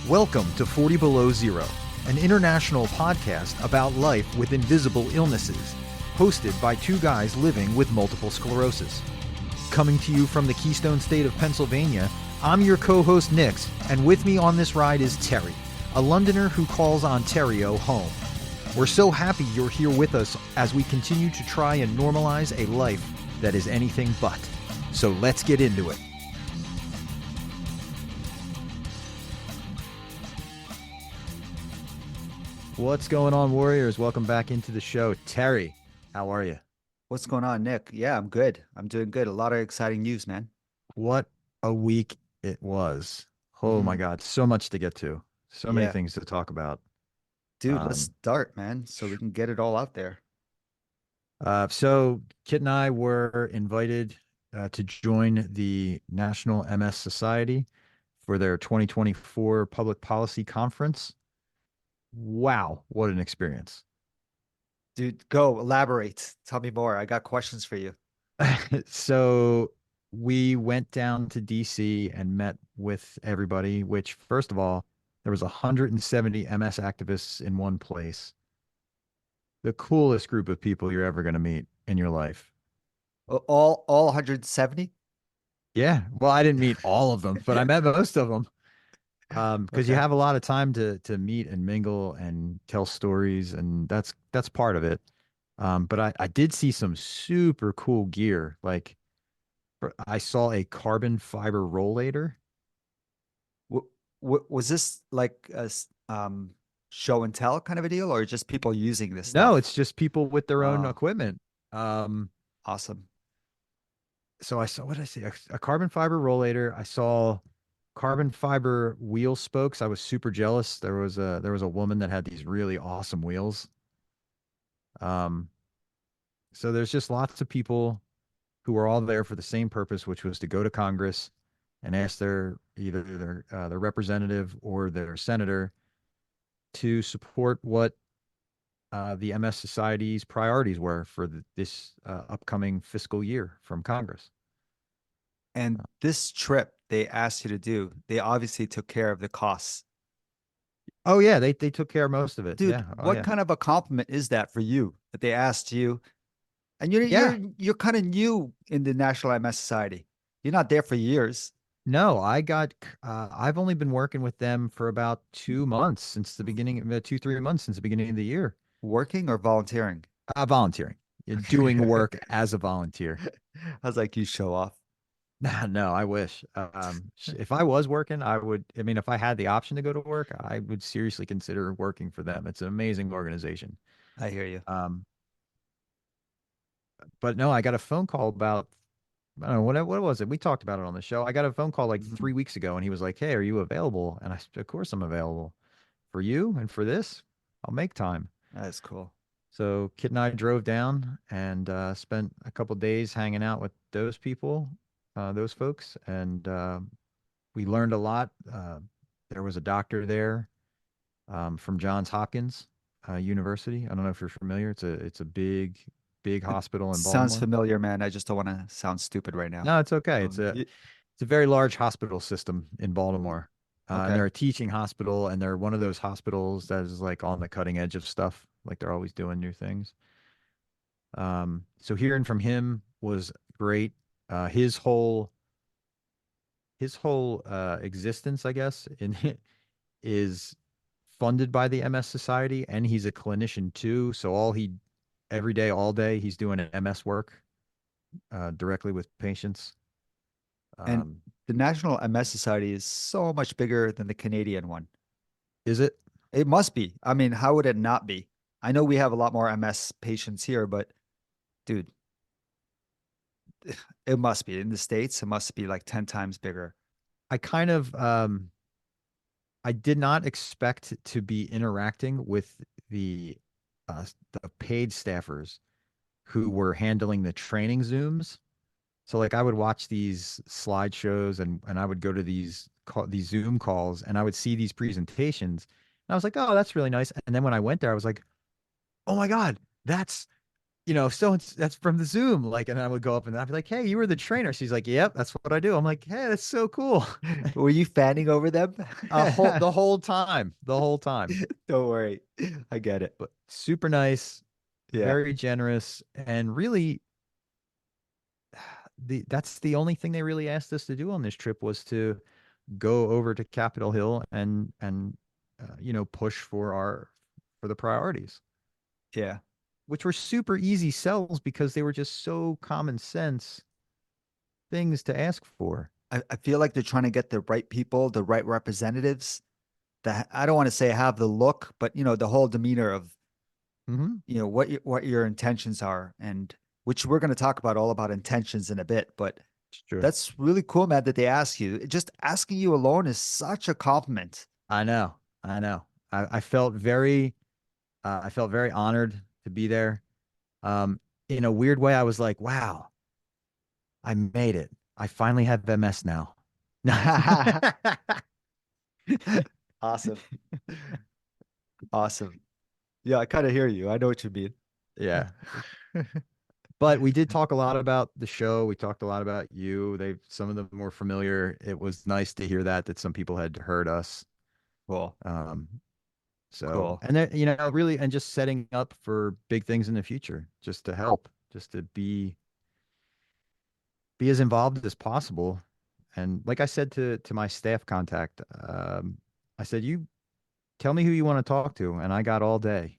Welcome to 40 Below Zero, an international podcast about life with invisible illnesses, hosted by two guys living with multiple sclerosis. Coming to you from the Keystone State of Pennsylvania, I'm your co-host Nix, and with me on this ride is Terry, a Londoner who calls Ontario home. We're so happy you're here with us as we continue to try and normalize a life that is anything but. So let's get into it. What's going on, Warriors? Welcome back into the show. Terry, how are you? What's going on, Nick? Yeah, I'm good. I'm doing good. A lot of exciting news, man. What a week it was. Oh my hmm God, so much to get to. So many Yeah, things to talk about. dude, let's Um, start, man, so we can get it all out there. so Kit and I were invited to join the National MS Society for their 2024 Public Policy Conference. Wow, what an experience. Dude, go elaborate. Tell me more. I got questions for you. So we went down to DC and met with everybody, which first of all, there was 170 MS activists in one place. The coolest group of people you're ever going to meet in your life. All 170? Yeah. Well, I didn't meet all of them, but I met most of them. Because you Okay. have a lot of time to meet and mingle and tell stories, and that's part of it. But I did see some super cool gear. Like I saw a carbon fiber rollator. W was this like show and tell kind of a deal, or just people using this No, stuff? it's just people with their own Oh, equipment. Um, awesome. so I saw, what did I see? A carbon fiber rollator. I saw carbon fiber wheel spokes. I was super jealous. There was a woman that had these really awesome wheels. Um, so there's just lots of people who were all there for the same purpose, which was to go to Congress and ask their representative or their senator to support what the MS Society's priorities were for this upcoming fiscal year from Congress. And this trip they asked you to do, they obviously took care of the costs. Oh yeah, they took care of most of it. Dude, Yeah. Oh what yeah. kind of a compliment is that for you that they asked you? And you're Yeah. you're you're kind of new in the National MS Society. You're not there for years. No, I've only been working with them for about 2 months since the beginning, 2, 3 months since the beginning of the year. Working or volunteering? Volunteering, doing work as a volunteer. I was like, you show off. No, I wish. If I was working, I would. I mean, if I had the option to go to work, I would seriously consider working for them. It's an amazing organization. I hear you. Um, but no, I got a phone call about, I don't know, what was it? We talked about it on the show. I got a phone call like Mhm. 3 weeks ago, and he was like, "Hey, are you available?" And I said, "Of course I'm available for you and for this. I'll make time." That is cool. So Kit and I drove down and spent a couple days hanging out with those people, those folks, and we learned a lot. There was a doctor there from Johns Hopkins University. I don't know if you're familiar. It's a big It hospital in sounds Baltimore. familiar, man. I just don't want to sound stupid right now. No, it's okay. It's Um, a y- it's a very large hospital system in Baltimore. And okay. they're a teaching hospital, and they're one of those hospitals that is like on the cutting edge of stuff. Like they're always doing new things. So hearing from him was great. Uh, his whole his whole existence, I guess, in is funded by the MS Society, and he's a clinician too. So every day, all day, he's doing an MS work directly with patients. And Um, the National MS Society is so much bigger than the Canadian one. is it? It must be. I mean, how would it not be? I know we have a lot more MS patients here, but dude, it must be in the States. It must be like 10 times bigger. I kind of I did not expect to be interacting with the the paid staffers who were handling the training Zooms. So like I would watch these slideshows and I would go to these Zoom calls and I would see these presentations and I was like, "Oh, that's really nice." And then when I went there, I was like, "Oh my God, that's so that's from the Zoom. Like, and I would go up and I'd be like, hey, you were the trainer. She's like, yep, that's what I do. I'm like, hey, that's so cool. Were you fanning over them? The whole time. Don't worry. I get it. But super nice, Yeah. very generous, and really that's the only thing they really asked us to do on this trip was to go over to Capitol Hill and push for the priorities, Yeah. which were super easy sells because they were just so common sense things to ask for. I feel like they're trying to get the right people, the right representatives that I don't want to say have the look, but the whole demeanor of, Hmm. what your intentions are, and which we're going to talk about all about intentions in a bit, but It's true. that's really cool, man, that they ask you. Just asking you alone is such a compliment. I know. I know. I felt very honored to be there. In a weird way, I was like, wow, I made it. I finally have MS now. Awesome. Awesome. Yeah, I kind of hear you. I know what you mean. Yeah. But we did talk a lot about the show. We talked a lot about you. Some of them were familiar. It was nice to hear that some people had heard us. Cool. Um, so Cool. and then, really, and just setting up for big things in the future, just to help, just to be as involved as possible. And like I said to my staff contact, I said, you tell me who you want to talk to, and I got all day.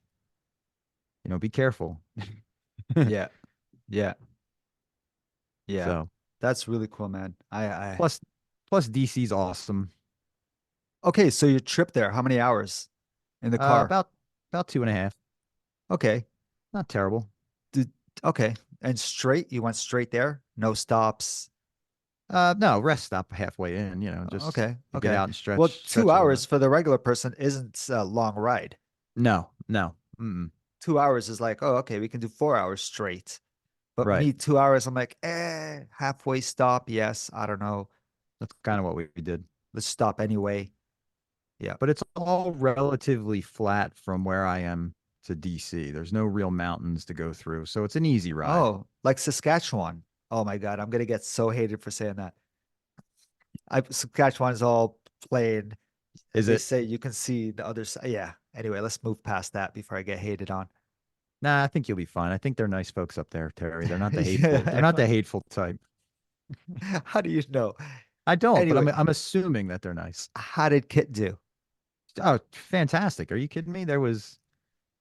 Be careful. Yeah. Yeah. Yeah. So That's really cool, man. I plus plus DC's awesome. Okay, so your trip there, how many hours in the Uh, car? about about 2.5. Okay. Not terrible. Did Okay. And straight, you went straight there? No stops. No, rest stop halfway in, just Okay. to get Okay. out and Well, stretch two stretch a little bit. hours for the regular person isn't a long ride. No, no. Mm-mm. 2 hours is like, oh, okay, we can do 4 hours straight. But Right. me, 2 hours, I'm like, halfway stop. Yes, I don't know. That's kind of what we did. Let's stop anyway. Yeah. But it's all relatively flat from where I am to DC. There's no real mountains to go through, so it's an easy ride. Oh, like Saskatchewan. Oh my God, I'm gonna get so hated for saying that. Saskatchewan is all plain. Is They it? say you can see the other side. Yeah. Anyway, let's move past that before I get hated on. Nah, I think you'll be fine. I think they're nice folks up there, Terry. They're not the hateful. They're Yeah. not the hateful type. How do you know? I don't, but Anyway, I'm assuming that they're nice. how did Kit do? Oh, fantastic. Are you kidding me?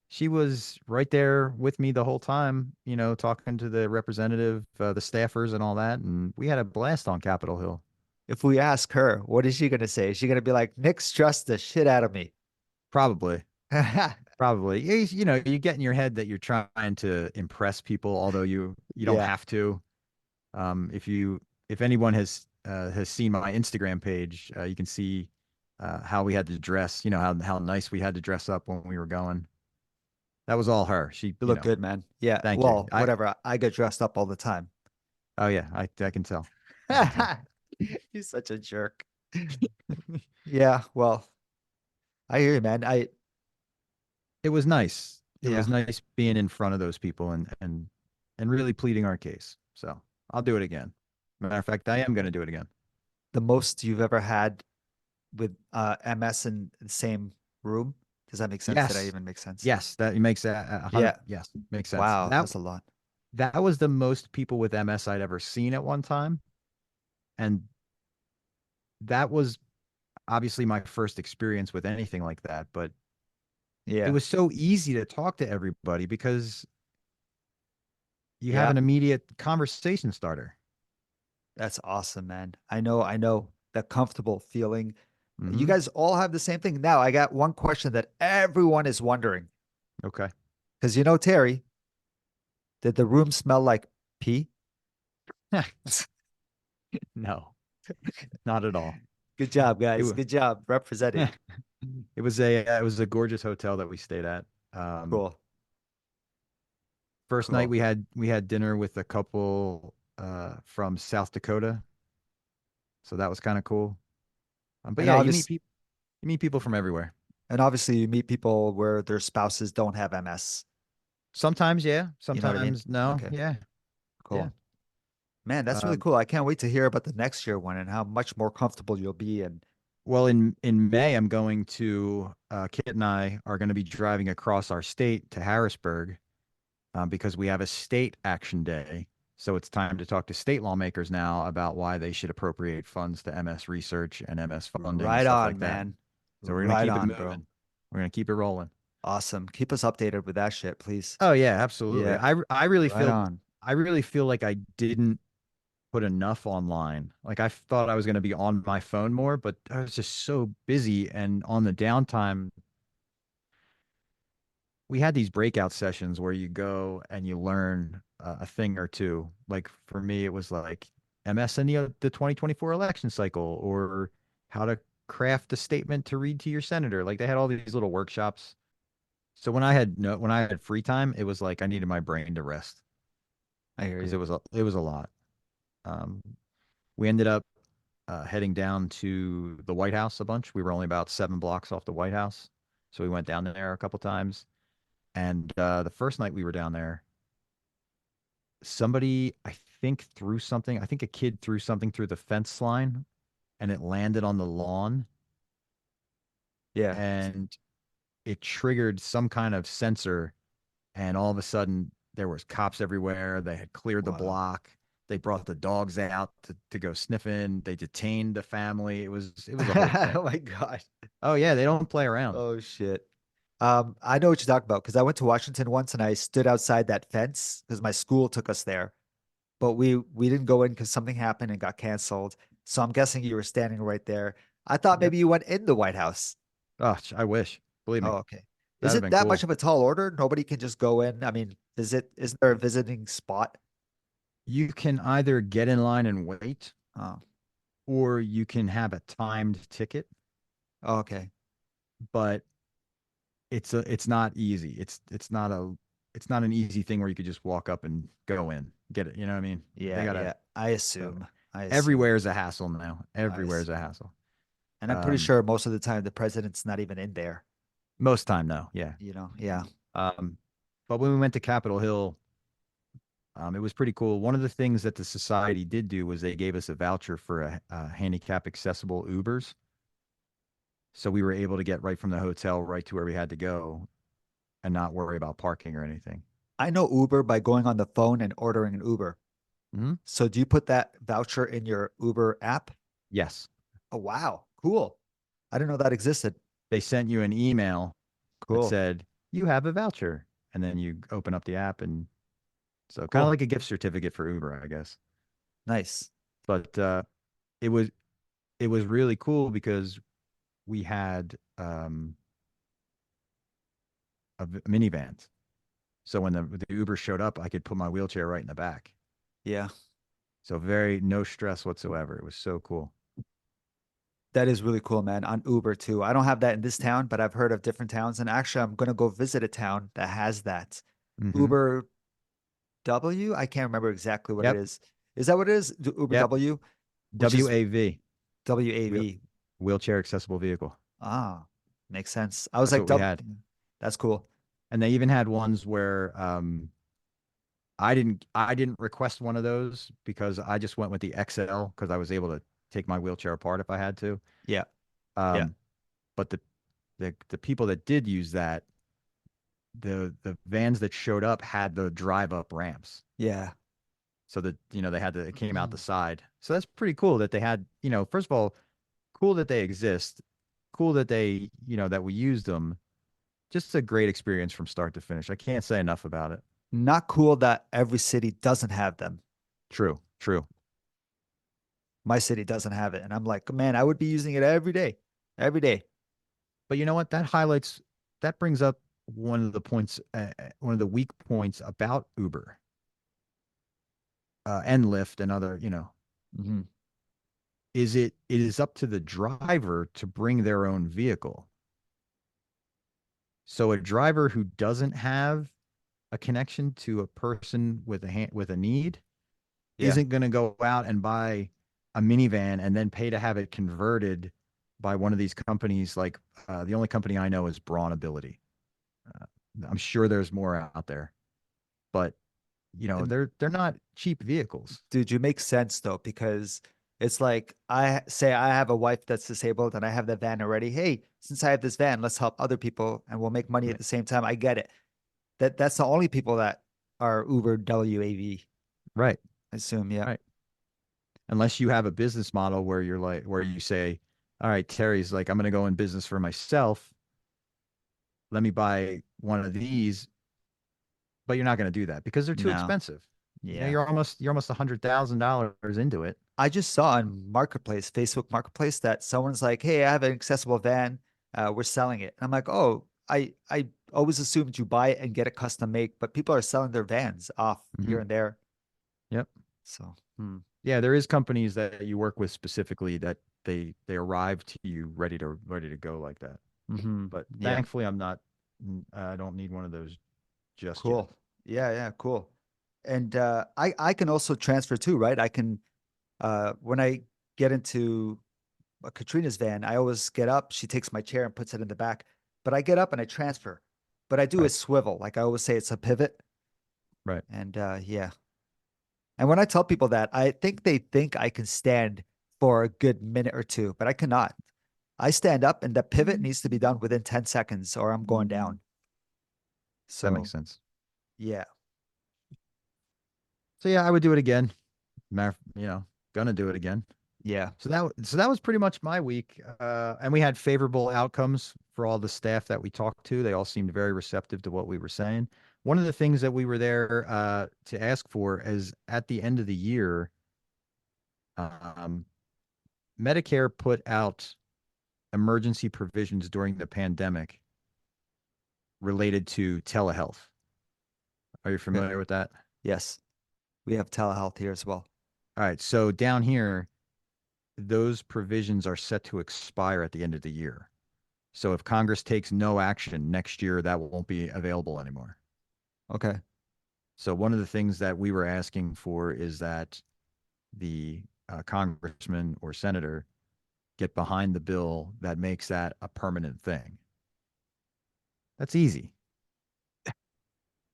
She was right there with me the whole time, talking to the representative, the staffers and all that. And we had a blast on Capitol Hill. If we ask her, what is she gonna say? Is she gonna be like, Nick stressed the shit out of me? Probably, probably. You get in your head that you're trying to impress people, although you don't Yeah. have to. If anyone has seen my Instagram page, you can see how we had to dress, how nice we had to dress up when we were going. That was all her. You look good, man. Yeah. Thank you. Well, whatever. I get dressed up all the time. Oh yeah, I can tell. I can tell. You're such a jerk. Yeah. Well, I hear you, man. It was nice. It Yeah. was nice being in front of those people and really pleading our case. So I'll do it again. Matter of fact, I am going to do it again. The most you've ever had with MS in the same room? Does that make sense? Did I Yes, even make sense? yes, that makes a hundred. Yeah. Yes, makes sense. Wow, That that's a lot. that was the most people with MS I'd ever seen at one time, and that was obviously my first experience with anything like that. But it Yeah. was so easy to talk to everybody because you have Yeah. an immediate conversation starter. That's awesome, man. I know that comfortable feeling. You Hmm. guys all have the same thing. Now, I got one question that everyone is wondering. Okay. Because Terry, did the room smell like pee? No, not at all. Good job, It guys. was Good job representing. it was a gorgeous hotel that we stayed at. Cool. First night Cool. we had dinner with a couple from South Dakota, so that was kind of cool. But And yeah, obvious you meet people from everywhere. and obviously you meet people where their spouses don't have MS. Sometimes, yeah. You know what I mean? Sometimes, no. Okay, Yeah. Yeah. cool. Man, that's really Um, cool. I can't wait to hear about the next year one and how much more comfortable you'll be. And well, in May, I'm going to Kit and I are going to be driving across our state to Harrisburg because we have a state action day. So it's time to talk to state lawmakers now about why they should appropriate funds to MS research and MS funding and right stuff on, like that. man. So we're going to Right keep it on, bro. moving. We're going to keep it rolling. Awesome. Keep us updated with that shit, please. Oh yeah, absolutely. Yeah, right on. I really feel like I didn't put enough online. Like I thought I was going to be on my phone more, but I was just so busy and on the downtime we had these breakout sessions where you go and you learn a thing or two. Like for me, it was like MS in the 2024 election cycle or how to craft a statement to read to your senator. Like they had all these little workshops. So when I had free time, it was like I needed my brain to rest I hear because you. it was a lot. Um, we ended up heading down to the White House a bunch. We were only about 7 blocks off the White House, so we went down there a couple times. And the first night we were down there, somebody I think threw something. I think a kid threw something through the fence line, and it landed on the lawn, Yeah. and it triggered some kind of sensor, and all of a sudden there was cops everywhere. They had cleared the Wow. block. They brought the dogs out to go sniffing. They detained the family. It was a whole thing. Oh my God. Oh yeah, they don't play around. Oh shit. I know what you're talking about because I went to Washington once and I stood outside that fence because my school took us there, but we didn't go in because something happened and got canceled. So I'm guessing you were standing right there. I thought Yep. maybe you went in the White House. Oh, I wish. Believe me, Oh, okay. Is that'd have it been that much cool. of a tall order? Nobody can just go in. I mean, isn't there a visiting spot? You can either get in line and wait, Oh, or you can have a timed ticket, oh, okay. but it's not easy. It's not an easy thing where you could just walk up and go in, get it. You know what I mean? They Yeah, gotta. yeah. I So assume. I assume. everywhere is a hassle now. I Everywhere is a assume. hassle. And I'm pretty Um, sure most of the time the president's not even in there. Most time, no. Yeah. Yeah. Um, but when we went to Capitol Hill, it was pretty cool. One of the things that the society did do was they gave us a voucher for a handicap accessible Ubers. So we were able to get right from the hotel right to where we had to go and not worry about parking or anything. I know Uber by going on the phone and ordering an Uber. Hmm. So do you put that voucher in your Uber app? Yes. Oh, wow. Cool. I didn't know that existed. They sent you an email that Cool. said, you have a voucher. And then you open up the app. And so kind of Cool. like a gift certificate for Uber, I guess. Nice. But it was, it was really cool because we had minivans. So when the Uber showed up, I could put my wheelchair right in the back. Yeah. So no stress whatsoever. It was so cool. That is really cool, man. On Uber too. I don't have that in this town, but I've heard of different towns. And actually, I'm gonna go visit a town that has that. Hmm. Uber W? I can't remember exactly what it Yep. is. Is that what it is? Uber Yep. W, which is WAV, wheel, WAV. wheelchair accessible vehicle. Ah, makes sense. I was That's like, what we had. that's cool. And they even had ones where I didn't request one of those because I just went with the XL because I was able to take my wheelchair apart if I had to. Yeah. Yeah. Um, but the people that did use that, the vans that showed up had the drive up ramps. Yeah. So that, they had it came out the side. So that's pretty cool that they had, first of all, cool that they exist, cool that that we used them. Just a great experience from start to finish. I can't say enough about it. Not cool that every city doesn't have them. True, true. My city doesn't have it. And I'm like, man, I would be using it every day. Every day. But you know what? That brings up one of the weak points about Uber and Lyft and other, Hmm. it is up to the driver to bring their own vehicle. So a driver who doesn't have a connection to a person with a need Yeah. isn't going to go out and buy a minivan and then pay to have it converted by one of these companies. The only company I know is Braun Ability. Uh, I'm sure there's more out there. but And they're not cheap vehicles. dude, you make sense though, because it's like I say I have a wife that's disabled and I have the van already. Hey, since I have this van, let's help other people and we'll make money at Right. the same time. I get it. That's the only people that are Uber WAV, Right. I assume. Yeah. Right. Unless you have a business model where you're like, where you say, all right, Terry's like, I'm going to go in business for myself. Let me buy one of these, but you're not going to do that because they're too No. expensive. Yeah. You're almost $100,000 into it. I just saw on Marketplace, Facebook Marketplace, that someone's like, "Hey, I have an accessible van. We're selling it." And I'm like, "Oh, I always assumed you buy it and get it custom made, but people are selling their vans off Hmm. here and there." Yep. So, Yeah, there is companies that you work with specifically that they arrive to you ready to go like that. But yeah, thankfully, I don't need one of those just yet. cool. Yeah, yeah, cool. And I can also transfer too, right? I can when I get into Katrina's van, I always get up. She takes my chair and puts it in the back, but I get up and I transfer. But I do a Right. swivel, like I always say, it's a pivot. Right. And yeah. And when I tell people that, I think they think I can stand for a good minute or two, but I cannot. I stand up and the pivot needs to be done within 10 seconds or I'm going down. That makes So sense. yeah. So yeah, I would do it again. Gonna do it again. Yeah. So that was pretty much my week. And we had favorable outcomes for all the staff that we talked to. They all seemed very receptive to what we were saying. One of the things that we were there to ask for is at the end of the year, um, Medicare put out emergency provisions during the pandemic related to telehealth. Are you Okay. familiar with that? Yes. We have telehealth here as well. All right. So down here, those provisions are set to expire at the end of the year. So if Congress takes no action next year, that won't be available anymore. Okay. So one of the things that we were asking for is that the congressman or senator get behind the bill that makes that a permanent thing. That's easy.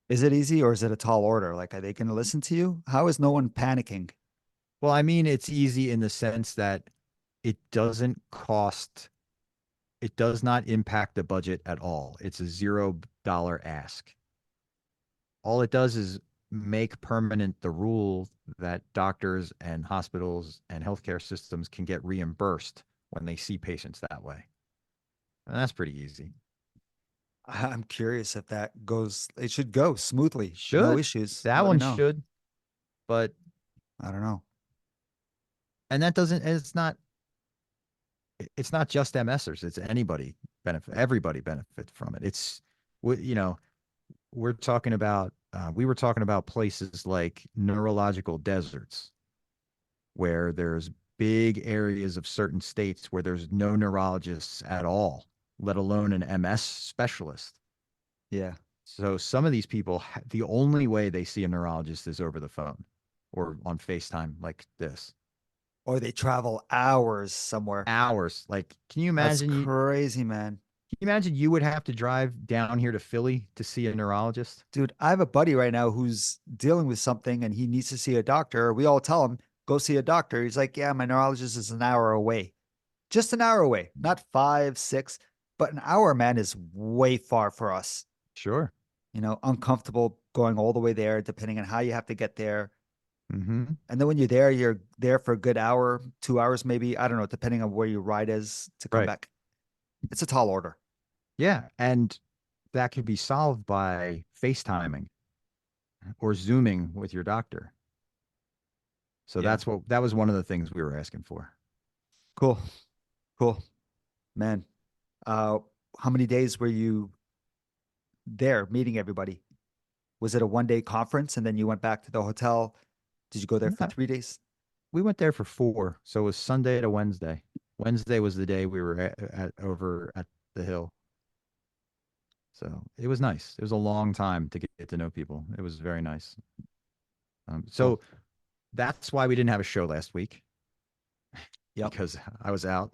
Is it easy or is it a tall order? Like, are they going to listen to you? How is no one panicking? Well, I mean, it's easy in the sense that it doesn't cost, it does not impact the budget at all. It's a $0 ask. All it does is make permanent the rule that doctors and hospitals and healthcare systems can get reimbursed when they see patients that way. And that's pretty easy. I'm curious if that goes, it should go smoothly. No Should. issues. That Let me one know. should, but I don't know. and that doesn't it's not just MSers, it's anybody benefit, everybody benefit from it. It's you know, we were talking about places like neurological deserts where there's big areas of certain states where there's no neurologists at all, let alone an MS specialist. Yeah. So some of these people, the only way they see a neurologist is over the phone or on FaceTime like this. Or they travel hours somewhere. Hours. Like, That's crazy, man. can you imagine you would have to drive down here to Philly to see a neurologist? Dude, I have a buddy right now who's dealing with something and he needs to see a doctor. We all tell him, go see a doctor. He's like, yeah, my neurologist is an hour away. Just an hour away, not 5, 6, but an hour, man, is way far for us. Sure. Uncomfortable going all the way there, depending on how you have to get there. Mm-hmm. And then when you're there for a good hour, 2 hours, maybe. I don't know, depending on where your ride is to come Right. back. It's a tall order. Yeah. And that could be solved by FaceTiming or Zooming with your doctor. So Yeah. that was one of the things we were asking for. Cool. Cool. Man. Uh, how many days were you there meeting everybody? Was it a 1 day conference and then you went back to the hotel? Did you go there for No, 3 days? we went there for 4. So it was Sunday to Wednesday. Wednesday was the day we were over at the hill. So it was nice. It was a long time to get to know people. It was very nice. Cool. So that's why we didn't have a show last week Yep. because I was out.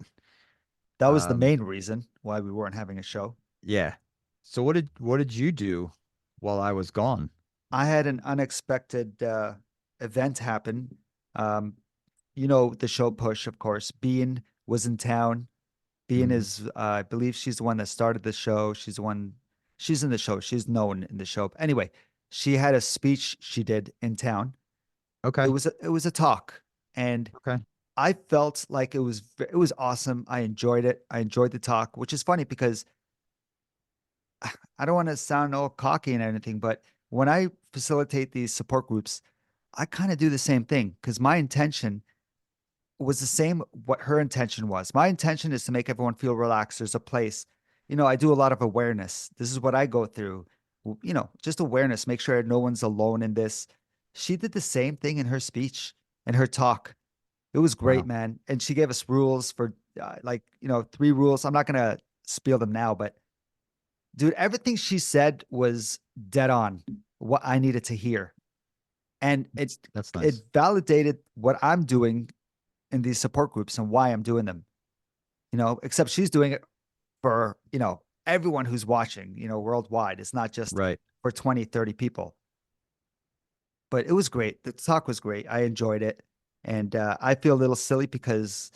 That was the Um, main reason why we weren't having a show. yeah. So what did you do while I was gone? I had an unexpected event happen. Um, you know, the show Push, of course. Bean was in town. Bean Hmm. is, I believe she's the one that started the show. She's in the show. She's known in the show. Anyway, she had a speech she did in town. Okay. It was a talk, and Okay. I felt like it was awesome. I enjoyed it. I enjoyed the talk, which is funny because I don't want to sound all cocky and anything, but when I facilitate these support groups, I kind of do the same thing because my intention was the same what her intention was. My intention is to make everyone feel relaxed. There's a place. You know, I do a lot of awareness. This is what I go through. You know, just awareness, make sure no one's alone in this. She did the same thing in her speech and her talk. It was great, Wow. man. And she gave us rules for like, you know, 3 rules. I'm not going to spiel them now, but dude, everything she said was dead on what I needed to hear. And That's it nice. validated what I'm doing in these support groups and why I'm doing them. You know, except she's doing it for, you know, everyone who's watching, you know, worldwide. It's not just Right. for 20, 30 people. But it was great. The talk was great. I enjoyed it. And I feel a little silly because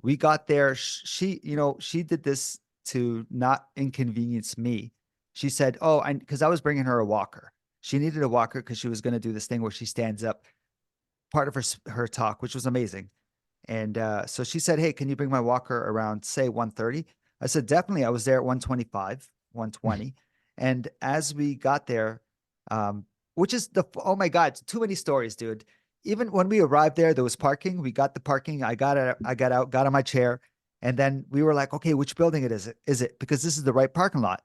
we got there. She, you know, she did this to not inconvenience me. She said, "Oh, and because I was bringing her a walker. She needed a walker because she was going to do this thing where she stands up, part of her talk, which was amazing. And so she said, "Hey, can you bring my walker around, say, 1:30?" I said, "Definitely." I was there at 1:25, 1:20. And as we got there, um, which is oh my God, too many stories, dude. Even when we arrived there, there was parking. We got the parking. I got out, got on my chair, and then we were like, okay, which building it is it? Is it because this is the right parking lot?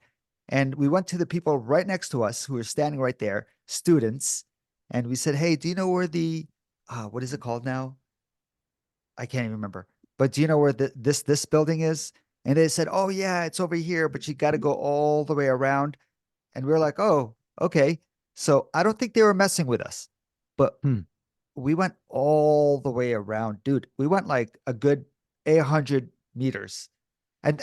And we went to the people right next to us who were standing right there, students, and we said, "Hey, do you know where the what is it called now? I can't even remember. But do you know where this building is?" And they said, "Oh yeah, it's over here, but you got to go all the way around." And we were like, "Oh, okay." So I don't think they were messing with us, but Hmm. we went all the way around, dude. We went like a good 800 meters. And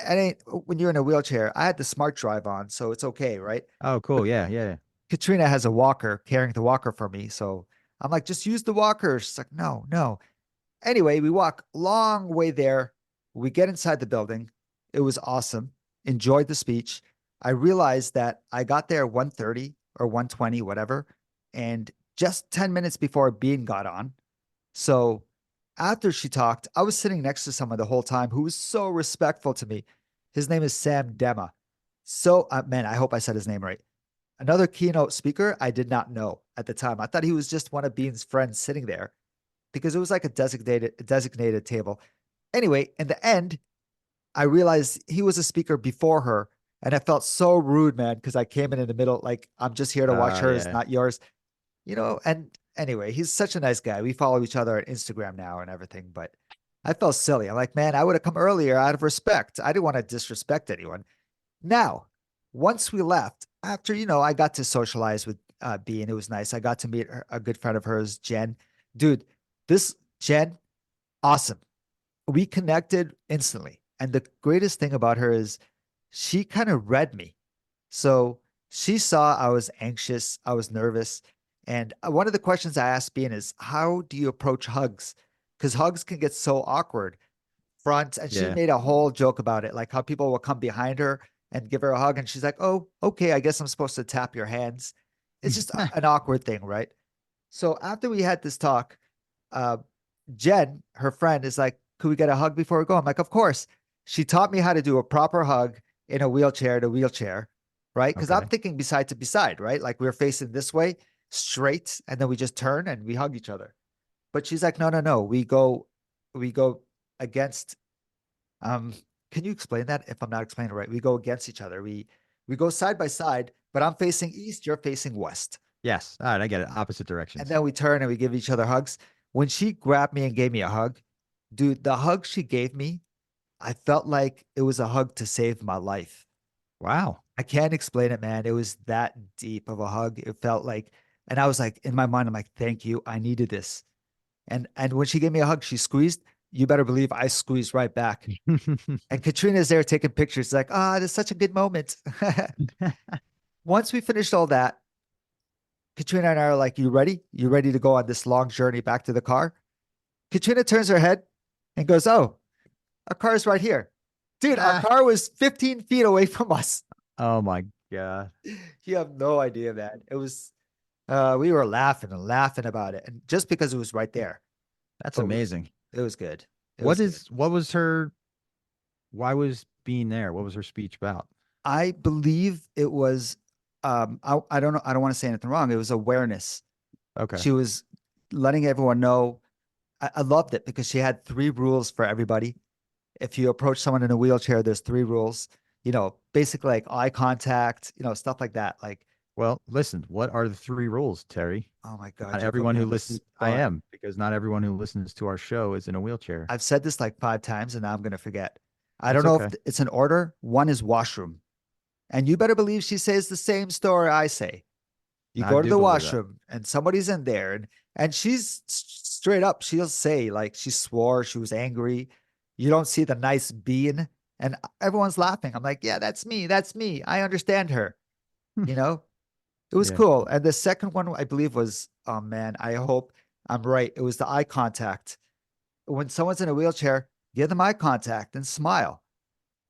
when you're in a wheelchair, I had the smart drive on, so it's okay, right? Oh, But cool. Yeah. Yeah. Katrina has a walker carrying the walker for me, so I'm like, just use the walker. She's like, no, no. Anyway, we walk long way there. We get inside the building. It was awesome. Enjoyed the speech. I realized that I got there 1:30 or 1:20, whatever, and just 10 minutes before Bean got on. So after she talked, I was sitting next to someone the whole time who was so respectful to me. His name is Sam Dema. So, man, I hope I said his name right. Another keynote speaker I did not know at the time. I thought he was just one of Bean's friends sitting there because it was like a designated table. Anyway, in the end, I realized he was a speaker before her, and I felt so rude, man, because I came in the middle, like I'm just here to watch hers, Yeah. not yours, you know. And anyway, he's such a nice guy. We follow each other on Instagram now and everything, but I felt silly. I'm like, man, I would have come earlier out of respect. I didn't want to disrespect anyone. Now, once we left, after I got to socialize with B, and it was nice. I got to meet a good friend of hers, Jen. Dude, this Jen, awesome. We connected instantly. And the greatest thing about her is she kind of read me. So she saw I was anxious, I was nervous. And one of the questions I asked Bean is, how do you approach hugs? Because hugs can get so awkward front. And she Yeah. made a whole joke about it, like how people will come behind her and give her a hug. And she's like, oh, okay, I guess I'm supposed to tap your hands. It's just an awkward thing, right? So after we had this talk, uh, Jen, her friend, is like, could we get a hug before we go? I'm like, of course. She taught me how to do a proper hug in a wheelchair to wheelchair, right? Because I'm Okay. thinking beside to beside, right? Like we're facing this way straight, and then we just turn and we hug each other. But she's like, no, no, no. We go against um, can you explain that if I'm not explaining it right? We go against each other. We go side by side, but I'm facing east, you're facing west. Yes. All right. I get it. Opposite And directions. then we turn and we give each other hugs. When she grabbed me and gave me a hug, dude, the hug she gave me, I felt like it was a hug to save my life. Wow. I can't explain it, man. It was that deep of a hug. It felt like, and I was like, in my mind, I'm like, thank you. I needed this. And when she gave me a hug, she squeezed. You better believe I squeezed right back. And Katrina's there taking pictures, like, ah, oh, that's such a good moment. Once we finished all that, Katrina and I are like, you ready? You ready to go on this long journey back to the car? Katrina turns her head and goes, oh, our car is right here. Dude, our Ah, car was 15 feet away from us. oh my God. You have no idea, man. It was, we were laughing and laughing about it. And just because it was right there, That's but amazing. it was good. It was What good. is, what was her, why was being there? What was her speech about? I believe it was, I don't know. I don't want to say anything wrong. It was awareness. Okay. She was letting everyone know. I loved it because she had three rules for everybody. If you approach someone in a wheelchair, there's three rules, basically like eye contact, stuff like that. Like, Well, listen, what are the three rules, Terry? oh my Not God, you put everyone me who on the listens, I spot. am, because not everyone who listens to our show is in a wheelchair. I've said this like five times and now I'm going to forget. I don't That's know if okay. it's an order. One is washroom. And you better believe she says the same story I say. You I go to do the believe that. washroom and somebody's in there and she's straight up, she'll say like she swore, she was angry. You don't see the nice bean and everyone's laughing. I'm like, yeah, that's me. That's me. I understand her. You know, it was Yeah. cool. And the second one, I believe, was, oh man, I hope I'm right. It was the eye contact. When someone's in a wheelchair, give them eye contact and smile.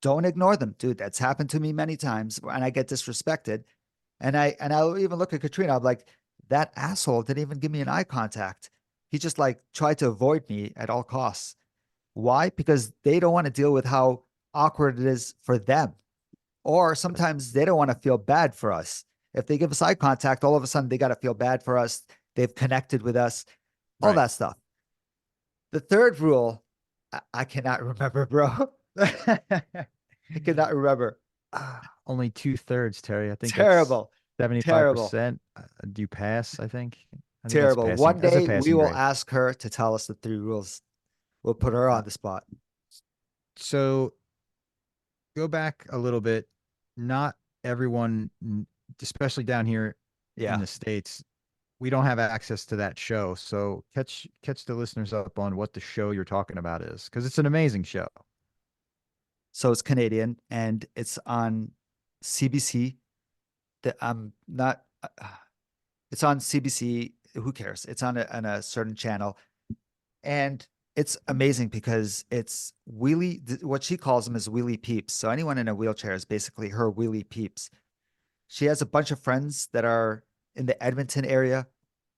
Don't ignore them, dude. That's happened to me many times, and I get disrespected. And I'll even look at Katrina. I'm like, that asshole didn't even give me an eye contact. He just like tried to avoid me at all costs. Why? Because they don't want to deal with how awkward it is for them. Or sometimes they don't want to feel bad for us. If they give us eye contact, all of a sudden they got to feel bad for us. They've connected with us, all Right. that stuff. The third rule, I cannot remember, bro. I cannot remember. Only two-thirds, Terry. I think that's Terrible, terrible, 75%. Do you pass? I think. I think that's terrible. passing. One That's a day we passing will grade. ask her to tell us the three rules. We'll put her Uh, on the spot. so go back a little bit. Not everyone, especially down here in Yeah. the States, we don't have access to that show. So catch the listeners up on what the show you're talking about is, because it's an amazing show. So it's Canadian and it's on CBC. That I'm not. It's on CBC. Who cares? It's on a certain channel, and it's amazing because it's wheelie. What she calls them is wheelie peeps. So anyone in a wheelchair is basically her wheelie peeps. She has a bunch of friends that are in the Edmonton area,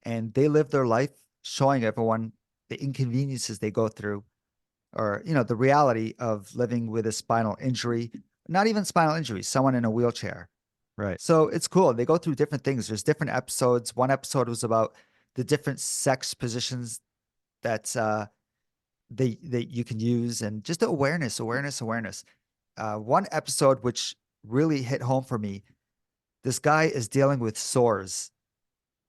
and they live their life showing everyone the inconveniences they go through, or the reality of living with a spinal injury. Not even spinal injury, someone in a wheelchair. Right. So it's cool. They go through different things. There's different episodes. One episode was about the different sex positions that they you can use, and just awareness, awareness, awareness. One episode which really hit home for me. This guy is dealing with sores,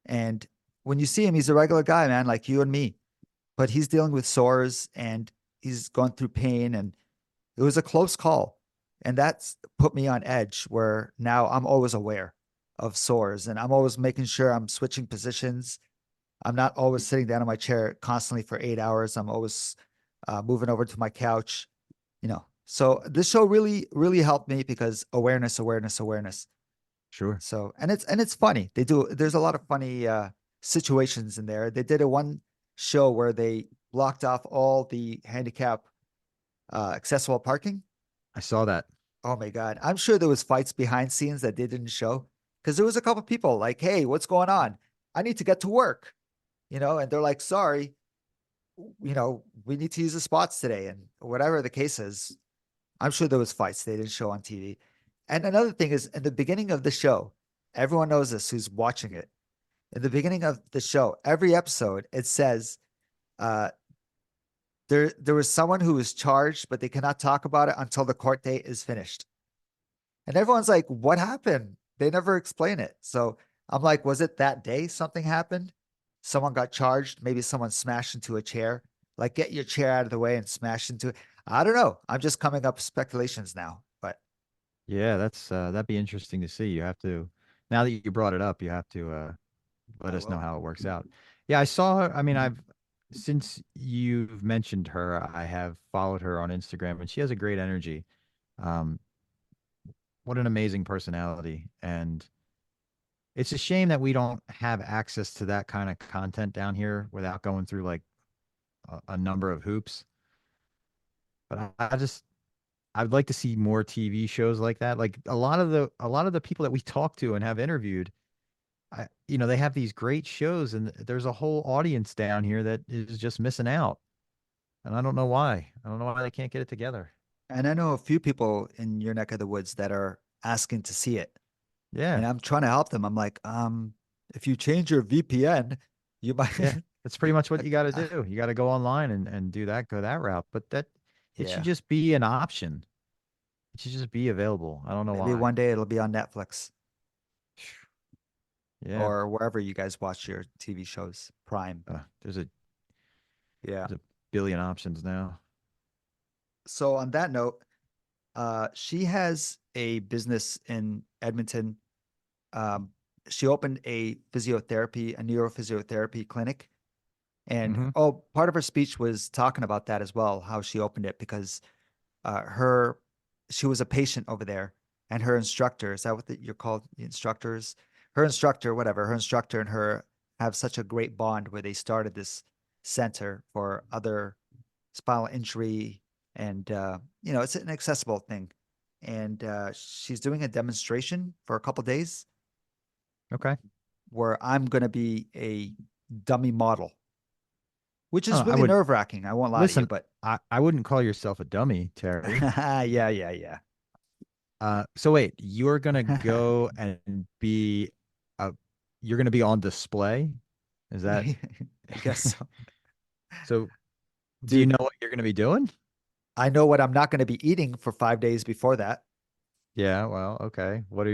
and when you see him, he's a regular guy, man, like you and me. But he's dealing with sores, and he's going through pain, and it was a close call. And that's put me on edge where now I'm always aware of sores and I'm always making sure I'm switching positions. I'm not always sitting down in my chair constantly for 8 hours. I'm always moving over to my couch. So this show really, really helped me because awareness, awareness, awareness. Sure. So, and it's funny. There's a lot of funny situations in there. They did a one show where they blocked off all the handicap accessible parking. I saw that. Oh my God. I'm sure there was fights behind scenes that they didn't show because there was a couple people like, hey, what's going on? I need to get to work, and they're like, sorry, we need to use the spots today. And whatever the case is, I'm sure there was fights they didn't show on TV. And another thing is in the beginning of the show, everyone knows this who's watching it. In the beginning of the show, every episode, it says, uh, there was someone who was charged, but they cannot talk about it until the court date is finished. And everyone's like, what happened? They never explain it. So I'm like, was it that day something happened? Someone got charged. Maybe someone smashed into a chair. Like, get your chair out of the way and smash into it. I don't know. I'm just coming up with speculations now, but Yeah, that's that'd be interesting to see. You have to, now that you brought it up, you have to let I us know will. how it works out. Yeah, I saw her. I mean, since you've mentioned her, I have followed her on Instagram and she has a great energy. Um, what an amazing personality. And it's a shame that we don't have access to that kind of content down here without going through like a number of hoops. But I just I'd like to see more TV shows like that. Like a lot of the people that we talk to and have interviewed, they have these great shows, and there's a whole audience down here that is just missing out. And I don't know why. I don't know why they can't get it together. And I know a few people in your neck of the woods that are asking to see it. Yeah. And I'm trying to help them. I'm like, if you change your VPN, you might. Yeah. That's pretty much what you got to do. You got to go online and do that, go that route. But it should Yeah. just be an option. It should just be available. I don't know Maybe why. one day it'll be on Netflix Yeah. or wherever you guys watch your TV shows, Prime. There's a Yeah. there's a billion options now. So on that note, she has a business in Edmonton. Um, she opened a neurophysiotherapy clinic. And Hmm. oh, part of her speech was talking about that as well, how she opened it because her she was a patient over there, and her instructor, is that what you're called, the instructors? Her instructor, whatever, her instructor and her have such a great bond where they started this center for other spinal injury, and it's an accessible thing. And she's doing a demonstration for a couple days Okay. where I'm going to be a dummy model, which is I really would nerve-wracking. I won't lie to you, listen. but I wouldn't call yourself a dummy, Terry. yeah, yeah, So wait, you're gonna yeah. go and uh, you're gonna be on display? Is that I guess so. so? Do you Dude, know what you're gonna be doing? I know what I'm not going to be eating for 5 days before that. Yeah, well, okay. What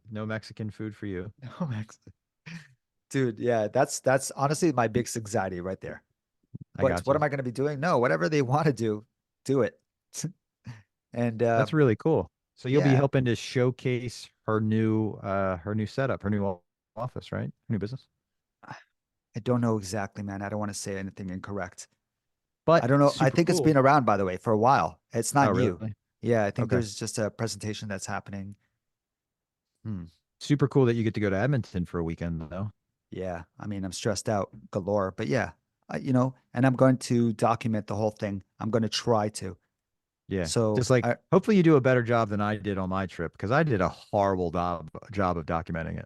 no Mexican food for you. No, Max. Dude, yeah, that's honestly my biggest anxiety right there. I But got what you. am I going to be doing? No, whatever they want to do it. And That's really cool. So you'll be yeah, helping to showcase her new setup, her new office, right? Her new business. I don't know exactly, man. I don't want to say anything incorrect. I But don't know. I super think it's cool. been around, by the way, for a while. It's Oh, not new. really? Yeah, I think Okay. there's just a presentation that's happening. Hmm. Super cool that you get to go to Edmonton for a weekend, though. Yeah, I mean, I'm stressed out galore, but yeah, and I'm going to document the whole thing. I'm going to try to. Yeah. So Just like I, hopefully you do a better job than I did on my trip because I did a horrible job of documenting it.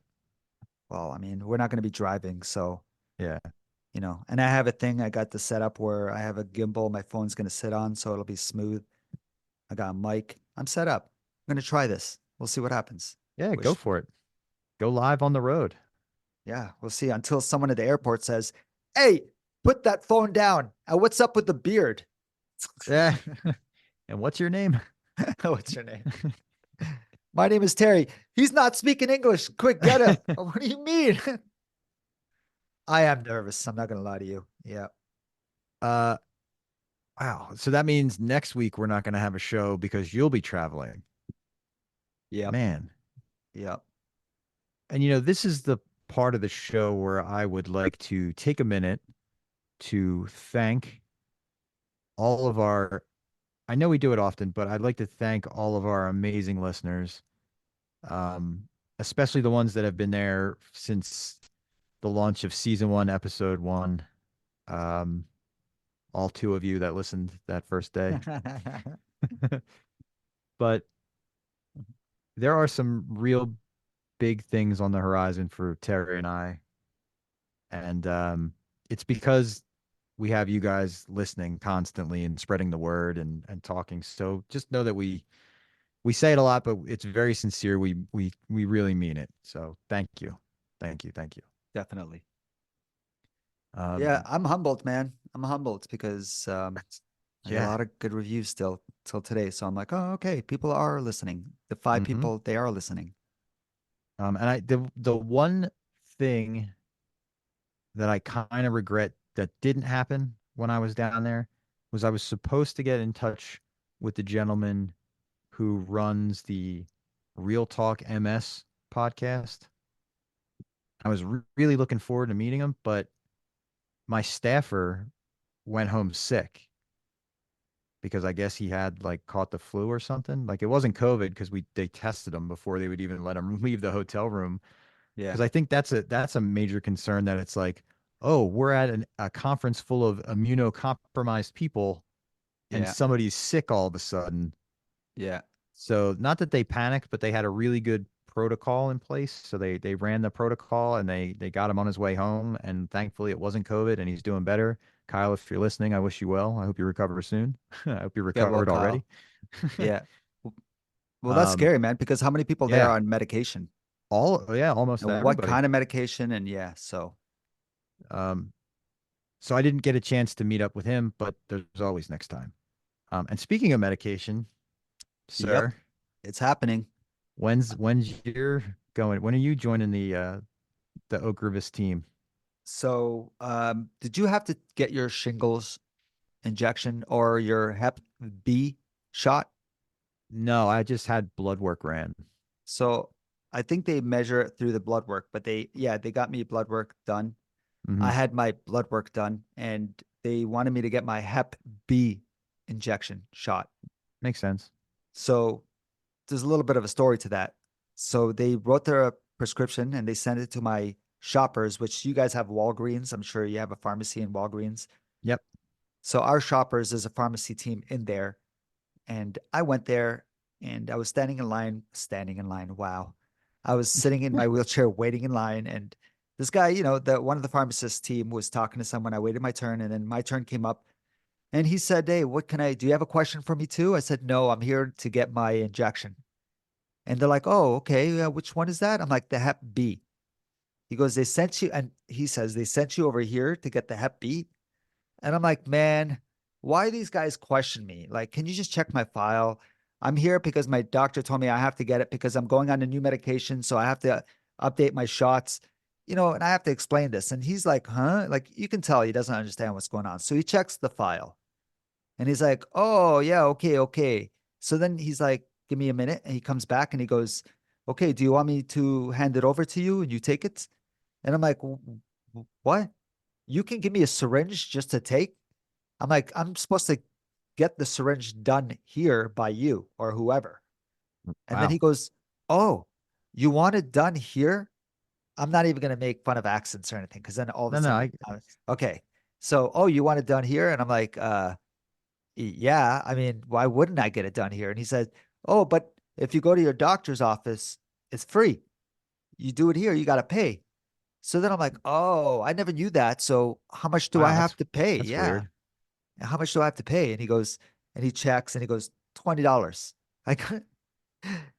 well, I mean, we're not going to be driving, so Yeah. and I have a thing I got to set up where I have a gimbal my phone's going to sit on, so it'll be smooth. I got a mic. I'm set up. I'm going to try this. We'll see what happens. Yeah, go Wish, for it. Go live on the road. yeah, we'll see until someone at the airport says, "Hey, put that phone down. What's up with the beard?" Yeah. And what's your name? What's your name? My name is Terry. He's not speaking English. Quick, get him. What do you mean? I am nervous. I'm not going to lie to you. Yeah. Uh, wow. So that means next week we're not going to have a show because you'll be traveling. Yep. Man. Yep. And this is the part of the show where I would like to take a minute to thank all of our, I know we do it often, but I'd like to thank all of our amazing listeners, um, especially the ones that have been there since the launch of season one, episode one. Um, all two of you that listened that first day. But there are some real big things on the horizon for Terry and I. And it's because we have you guys listening constantly and spreading the word and talking. So just know that we say it a lot, but it's very sincere. We really mean it. So thank you. Thank you. Thank you. Definitely. Yeah, Um, I'm humbled, man. I'm humbled because I get a yeah. lot of good reviews still till today. So I'm like, oh, okay, people are listening. The five Hmm. people, they are listening. And the one thing that I kind of regret that didn't happen when I was down there was I was supposed to get in touch with the gentleman who runs the Real Talk MS podcast. I was really looking forward to meeting him, but my staffer went home sick because I guess he had like caught the flu or something. Like it wasn't COVID because they tested him before they would even let him leave the hotel room. Yeah. Because I think that's a major concern that it's like, oh, we're at a conference full of immunocompromised people and Yeah. somebody's sick all of a sudden. Yeah. So not that they panicked, but they had a really good protocol in place. So they ran the protocol and they got him on his way home. And thankfully it wasn't COVID and he's doing better. Kyle, if you're listening, I wish you well. I hope you recover soon. I hope you Get well, recovered already. Kyle. Yeah. Well, that's Um, scary, man, because how many people there yeah, are on medication? almost And what everybody. kind of medication? And yeah, so Um, so I didn't get a chance to meet up with him, but there's always next time. And speaking of medication, yep, sir, it's happening. when's your going? When are you joining the Oak Rivis team? So, did you have to get your shingles injection or your Hep B shot? No, I just had blood work ran. So, I think they measure it through the blood work, but yeah, they got me blood work done. I Hmm. had my blood work done and they wanted me to get my Hep B injection shot. Makes sense. So, there's a little bit of a story to that. So they wrote their prescription and they sent it to my shoppers, which you guys have Walgreens. I'm sure you have a pharmacy in Walgreens. Yep. So our shoppers is a pharmacy team in there. And I went there and I was standing in line. Wow. I was sitting in my wheelchair waiting in line. And this guy, the one of the pharmacist team was talking to someone. I waited my turn and then my turn came up and he said, "Hey, do you have a question for me too?" I said, "No, I'm here to get my injection." And they're like, "Oh, okay. Which one is that?" I'm like, "The Hep B." He goes, "They sent you," and he says, "They sent you over here to get the Hep B." And I'm like, "Man, why these guys question me? Like, can you just check my file? I'm here because my doctor told me I have to get it because I'm going on a new medication. So I have to update my shots, and I have to explain this." And he's like, "Huh?" Like, you can tell he doesn't understand what's going on. So he checks the file and he's like, "Oh, yeah, okay, okay." So then he's like, "Give me a minute." And he comes back and he goes, "Okay, do you want me to hand it over to you and you take it?" And I'm like, "What? You can give me a syringe just to take?" I'm like, "I'm supposed to get the syringe done here by you or whoever." And then he Wow. goes, "Oh, you want it done here?" I'm not even going to make fun of accents or anything because then all of a No, no, sudden, okay. So, "Oh, you want it done here?" And I'm like, yeah, I mean, why wouldn't I get it done here? And he said, "Oh, but if you go to your doctor's office, it's free. You do it here, you got to pay." So then I'm like, "Oh, I never knew that. So how much do I wow. have to pay?" That's Yeah. weird. "How much do I have to pay?" And he goes, and he checks and he goes, $20. Like,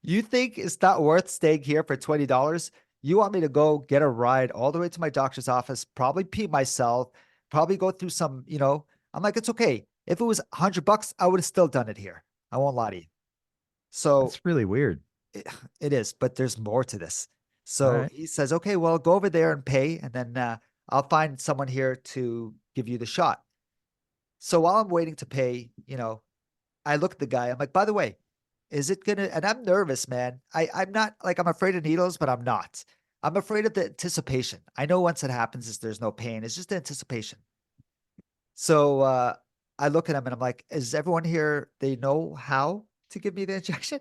you think it's not worth staying here for $20? You want me to go get a ride all the way to my doctor's office, probably pee myself, probably go through I'm like, "It's okay. If it was $100, I would have still done it here. I won't lie to you." So That's really weird. it, it is, but there's more to this. All So right. he says, "Okay, well, go over there and pay, and then I'll find someone here to give you the shot." So while I'm waiting to pay, I look at the guy. I'm like, "By the way, is it gonna?" And I'm nervous, man. I'm not like I'm afraid of needles, but I'm not. I'm afraid of the anticipation. I know once it happens, is there's no pain. It's just the anticipation. So I look at him and I'm like, "Is everyone here? They know how to give me the injection?"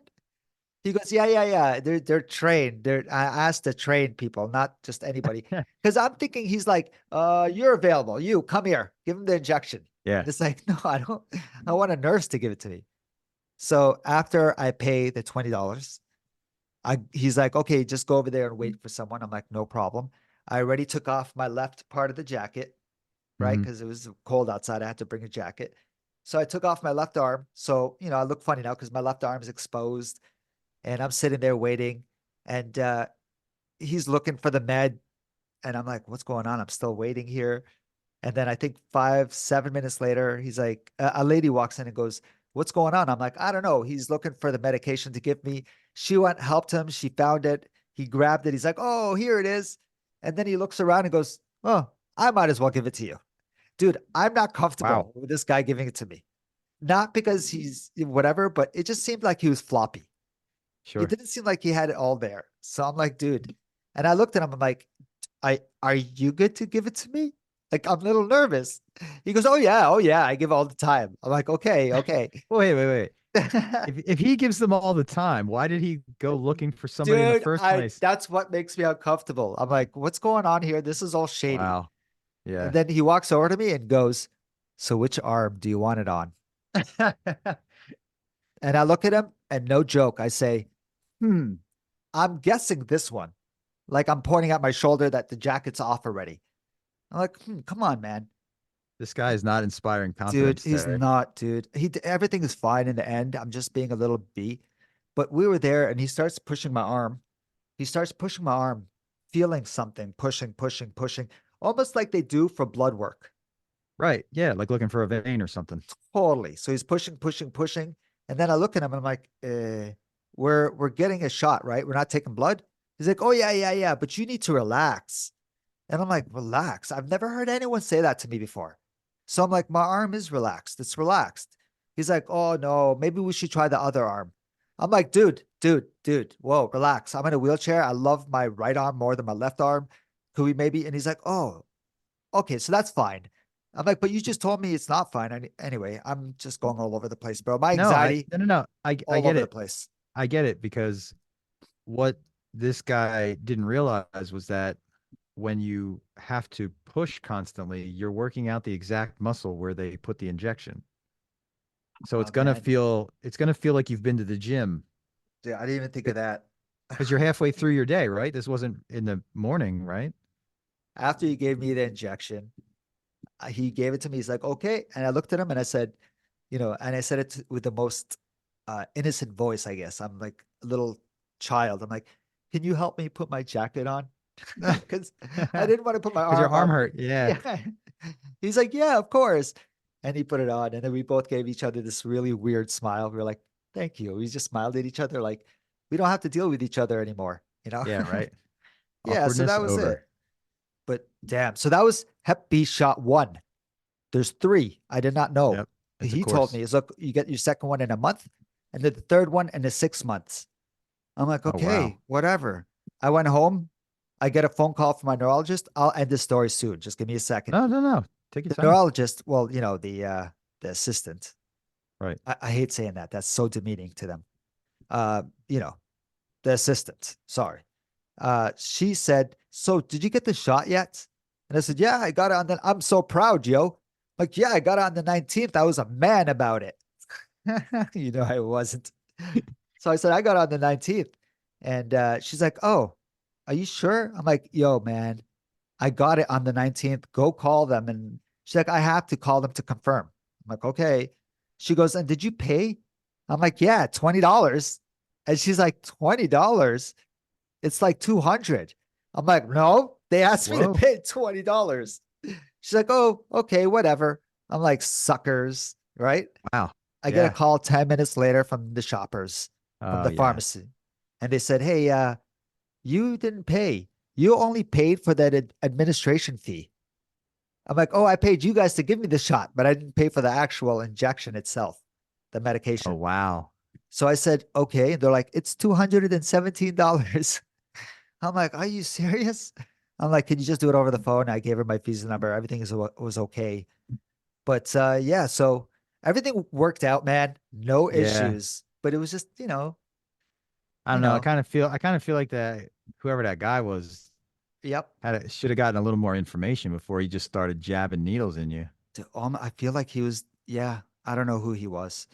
He goes, "Yeah, yeah, yeah. They're trained. I asked to train people, not just anybody." Because I'm thinking he's like, "You're available. You come here, give him the injection." Yeah. And it's like, "No, I don't. I want a nurse to give it to me." So after I pay the $20, he's like, "Okay, just go over there and wait for someone." I'm like, "No problem." I already took off my left part of the jacket, right? Hmm. Because it was cold outside. I had to bring a jacket. So I took off my left arm. So, I look funny now because my left arm is exposed and I'm sitting there waiting. And he's looking for the med. And I'm like, "What's going on? I'm still waiting here." And then I think 7 minutes later, he's like, a lady walks in and goes, "What's going on?" I'm like, "I don't know." He's looking for the medication to give me. She went, helped him. She found it. He grabbed it. He's like, "Oh, here it is." And then he looks around and goes, "Oh, I might as well give it to you." Dude, I'm not Wow. comfortable with this guy giving it to me. Not because he's whatever, but it just seemed like he was floppy. It Sure. didn't seem like he had it all there. So I'm like, "Dude." And I looked at him, I'm like, are you good to give it to me?" Like, I'm a little nervous. He goes, "Oh yeah, oh yeah, I give all the time." I'm like, "Okay, okay." Wait, wait, wait. If he gives them all the time, why did he go looking for somebody in the Dude, first place? that's what makes me uncomfortable. I'm like, what's going on here? This is all shady. Wow. And Yeah. then he walks over to me and goes, so which arm do you want it on? And I look at him and no joke, I say, hmm, I'm guessing this one. Like I'm pointing at my shoulder that the jacket's off already. I'm like, come on, man. This guy is not inspiring Dude, confidence, he's Terry. not, dude. Everything is fine in the end. I'm just being a little B. But we were there and he starts pushing my arm. He starts pushing my arm, feeling something, pushing, pushing, pushing, almost like they do for blood work. Right. Yeah, like looking for a vein or something. Totally. So he's pushing, pushing, pushing. And then I look at him and I'm like, we're getting a shot, right? We're not taking blood. He's like, oh yeah, yeah, yeah, but you need to relax. And I'm like, relax. I've never heard anyone say that to me before. So I'm like, my arm is relaxed. It's relaxed. He's like, oh no, maybe we should try the other arm. I'm like, dude, whoa, relax. I'm in a wheelchair. I love my right arm more than my left arm. Could we maybe? And he's like, oh, okay, so that's fine. I'm like, but you just told me it's not fine. Anyway, I'm just going all over the place, bro. My No, anxiety no. I all get over the it. place. I get it because what this guy didn't realize was that when you have to push constantly, you're working out the exact muscle where they put the injection. So Oh man, it's gonna feel like you've been to the gym dude, I didn't even think of that. because you're halfway through your day, right? This wasn't in the morning, right? After he gave me the injection, he gave it to me. He's like, okay. And I looked at him and I said, and I said it with the most innocent voice, I guess. I'm like a little child. I'm like, can you help me put my jacket on? Because I didn't want to put my Because your arm arm on. hurt. Yeah. Yeah. He's like, yeah, of course. And he put it on. And then we both gave each other this really weird smile. We were like, thank you. We just smiled at each other like, we don't have to deal with each other anymore, you know? Yeah, right. Yeah. So Awkwardness that was over. it. But damn. So that was Hep B shot one. There's three. I did not know. Yep. It's a He told course. me, "Is look, you get your second one in a month, and then the third one in the 6 months." I'm like, Oh wow. okay, whatever. I went home. I get a phone call from my neurologist. I'll end this story soon. Just give me a second. No. Take your The time. neurologist, well, the assistant. Right. I hate saying that. That's so demeaning to them. Uh, you know, the assistant. Sorry. She said, "So did you get the shot yet?" And I said, "Yeah, I got it on the." I'm so proud, yo. Like, yeah, I got it on the 19th. I was a man about it. I wasn't. So I said, I got it on the 19th. And she's like, oh, are you sure? I'm like, yo, man, I got it on the 19th. Go call them. And she's like, I have to call them to confirm. I'm like, okay. She goes, and did you pay? I'm like, yeah, $20. And she's like, $20? It's like 200. I'm like, no, they asked me to Whoa. pay $20. She's like, oh, okay, whatever. I'm like, suckers, right? Wow. I get a Yeah. call 10 minutes later from the shoppers, from Oh the yeah. pharmacy. And they said, hey, you didn't pay. You only paid for that administration fee. I'm like, oh, I paid you guys to give me the shot, but I didn't pay for the actual injection itself, the Oh medication. wow. So I said, okay. And they're like, it's $217. I'm like, are you serious? I'm like, can you just do it over the phone? I gave her my visa number. Everything was okay. But yeah, so everything worked out, man. No Yeah. issues. But it was just, I you don't know. know, I kind of feel like that whoever that guy was yep. should have gotten a little more information before he just started jabbing needles in you. I feel like he was, yeah, I don't know who he was.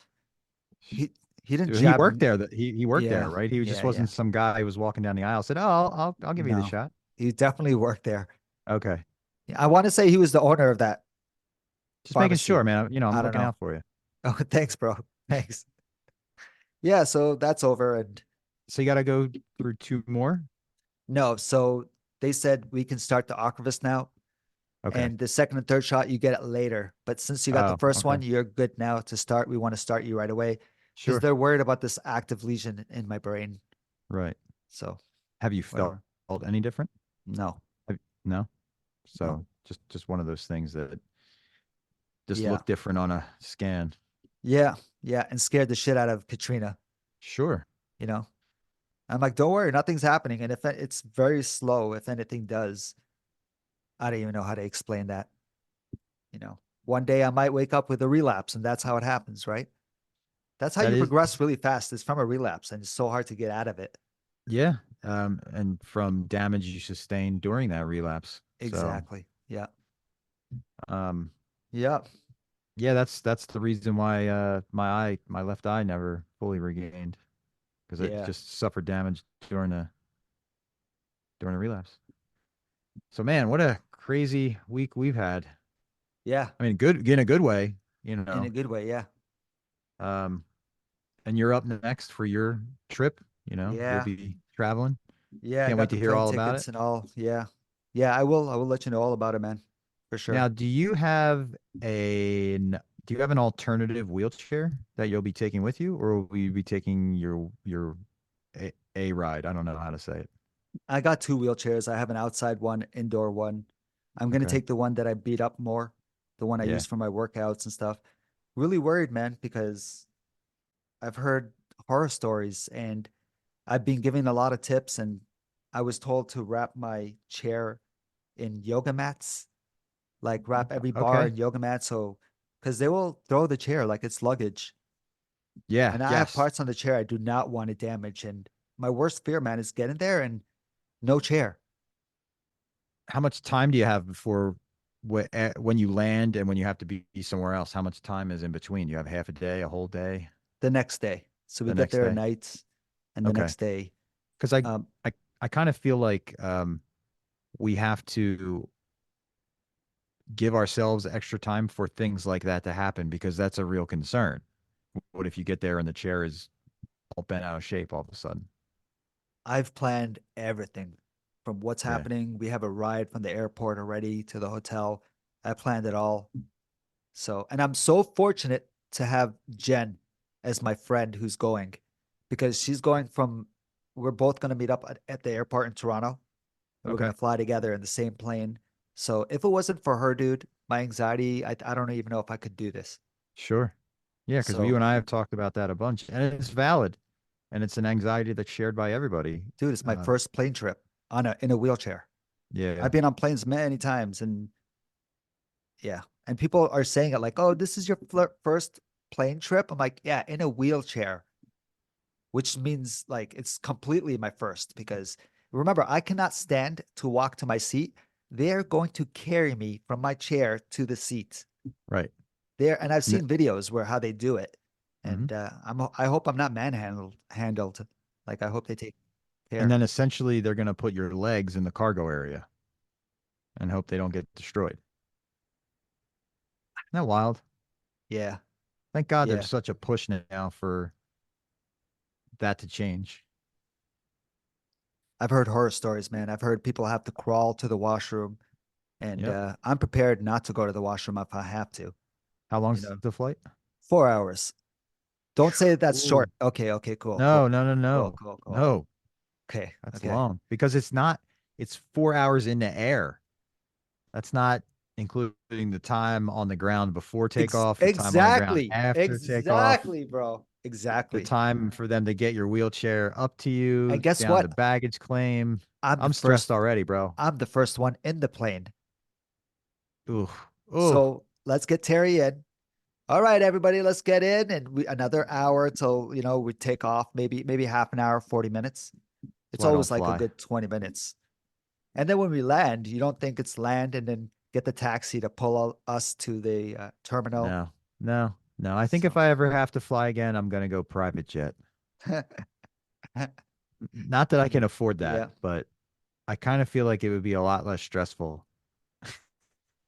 He he didn't He jab. worked there. He worked there, Yeah, right? He just yeah. wasn't some guy who was walking down the aisle said, "Oh, I'll give you the No, shot." he definitely worked there. Okay, I want to say he was the owner of that just making sure, pharmacy. man. I'm I don't looking know. out for you. Oh, thanks, bro. Thanks. Yeah, so that's over. And So you got to go through two more. no, so they said we can start the Ocrevus now. Okay. And the second and third shot, you get it later. But since you got the Oh, first okay. one, you're good now to start. We want to start you right away because Sure. they're worried about this active lesion in my brain. Right. So Have you felt whatever. any different? No, No. no. So just one of those things that just Yeah. look different on a scan. Yeah. Yeah. And scared the shit out of Katrina, Sure. you know? I'm like, don't worry, nothing's happening. And if it's very slow, if anything does, I don't even know how to explain that. One day I might wake up with a relapse and that's how it happens, right? That's how That you is, progress really fast. It's from a relapse, and it's so hard to get out of it. yeah. And from damage you sustained during that relapse. So, Exactly. Yeah. um, Yeah. yeah, that's the reason why my left eye never fully regained because it Yeah. just suffered damage during a relapse. So man, what a crazy week we've had. Yeah. I mean, good in a good way, you In a know. good way. Yeah. Um, and you're up next for your trip, you'll Yeah. be traveling. Yeah. I Can't wait got the to hear plane all about it. tickets and all. Yeah. Yeah. I will. I will let you know all about it, man. For sure. Now, do you have an alternative wheelchair that you'll be taking with you, or will you be taking your a ride? I don't know how to say it. I got two wheelchairs. I have an outside one, indoor one. I'm gonna Okay. take the one that I beat up more, the one I Yeah. use for my workouts and stuff. Really worried, man, because I've heard horror stories and I've been giving a lot of tips and I was told to wrap my chair in yoga mats, like wrap every bar Okay. in yoga mats so because they will throw the chair like it's luggage. Yeah. And I have Yes. parts on the chair I do not want to damage. And my worst fear, man, is getting there and no chair How much time do you have before when you land and when you have to be somewhere else? How much time is in between? You have half a day, a whole day, the next day. So we the get next there at day? night and the Okay. next day. Because I Um, I I kind of feel like we have to give ourselves extra time for things like that to happen because that's a real concern. What if you get there and the chair is all bent out of shape all of a sudden? I've planned everything from what's Yeah. happening. We have a ride from the airport already to the hotel. I planned it all. So, and I'm so fortunate to have Jen as my friend who's going because she's going from, we're both going to meet up at the airport in Toronto and we're going Okay. to fly together in the same plane. So, if it wasn't for her, dude, my anxiety, I don't even know if I could do this. Sure. Yeah, because you So, and I have talked about that a bunch, and it's valid, and it's an anxiety that's shared by everybody. dude, it's my Um, first plane trip in a wheelchair. yeah. I've been on planes many times and yeah. And people are saying it like, oh, this is your first plane trip. I'm like, yeah, in a wheelchair, which means like it's completely my first because remember, I cannot stand to walk to my seat. They're going to carry me from my chair to the seat Right. there. And I've And seen videos where how they do it. mhm. And I hope I'm not handled. Like I hope they take And care. then essentially they're going to put your legs in the cargo area and hope they don't get destroyed. Isn't that wild? Yeah. Thank God there's Yeah. such a push now for that to change. I've heard horror stories, man. I've heard people have to crawl to the washroom. And Yep. I'm prepared not to go to the washroom if I have to. How You long's know, the flight? 4 hours. Don't say that that's Ooh. short. Okay, okay, cool, cool, No, no, no, cool, no. cool, cool. No, Okay, that's okay. long because it's 4 hours in the air. That's not including the time on the ground before takeoff, the time on the ground Exactly, after takeoff, exactly, bro. the Exactly. time for them to get your wheelchair up to And you, guess down to what? baggage claim. I'm the I'm stressed first. already, bro. I'm the first one in the plane. Ooh, ooh, So let's get Terry in. All right, everybody, let's get in, and another hour till we take off. Maybe half an hour, 40 minutes. It's fly don't always like a fly. good 20 minutes. And then when we land, you don't think it's land and then get the taxi to pull us to the terminal. No, no, no. I think if So, I ever have to fly again, I'm gonna go private jet. Not that I can afford that, yeah, but I kind of feel like it would be a lot less stressful.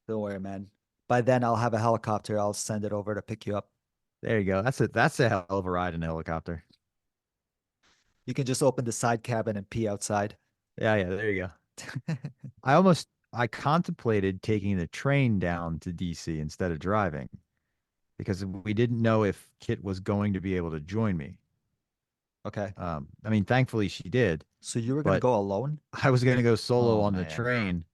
don't worry, man. By then, I'll have a helicopter. I'll send it over to pick you up. There you go. That's a hell of a ride in a helicopter. You can just open the side cabin and pee outside. Yeah, yeah, there you go. I contemplated taking the train down to DC instead of driving because we didn't know if Kit was going to be able to join me. Okay. I mean, thankfully she did, So you were gonna but go alone? I was going to go solo Oh on the man. train.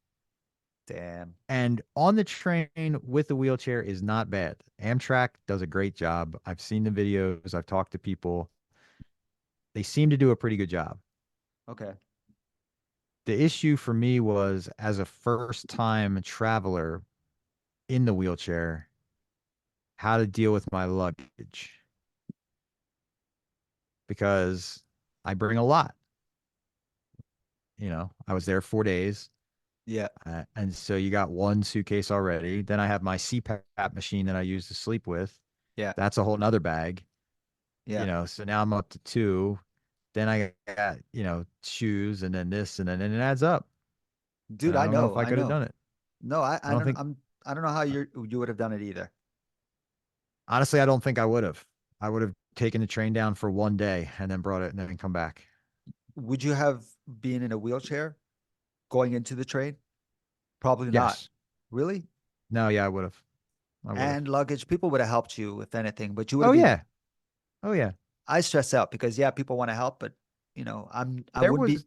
Damn. And on the train with the wheelchair is not bad. Amtrak does a great job. I've seen the videos, I've talked to people. They seem to do a pretty good job. Okay. The issue for me was as a first time traveler in the wheelchair, how to deal with my luggage. because I bring a lot. I was there 4 days. Yeah. And so you got one suitcase already. Then I have my CPAP machine that I use to sleep with. Yeah. That's a whole nother bag, Yeah. so now I'm up to two. Then I got, shoes and then this and it adds up. And Dude, I I don't know if know. I I could have know. done it. No, I don't think, I don't know how you would have done it either. honestly, I don't think I would have. I would have taken the train down for one day and then brought it and then come back. Would you have been in a wheelchair going into the train? Probably not. Yes. Really? No, yeah, I would have. I would have. And luggage, people would have helped you if anything, but you would Oh have been. yeah. Oh yeah. I stress out because yeah, people want to help, but I There wouldn't be. was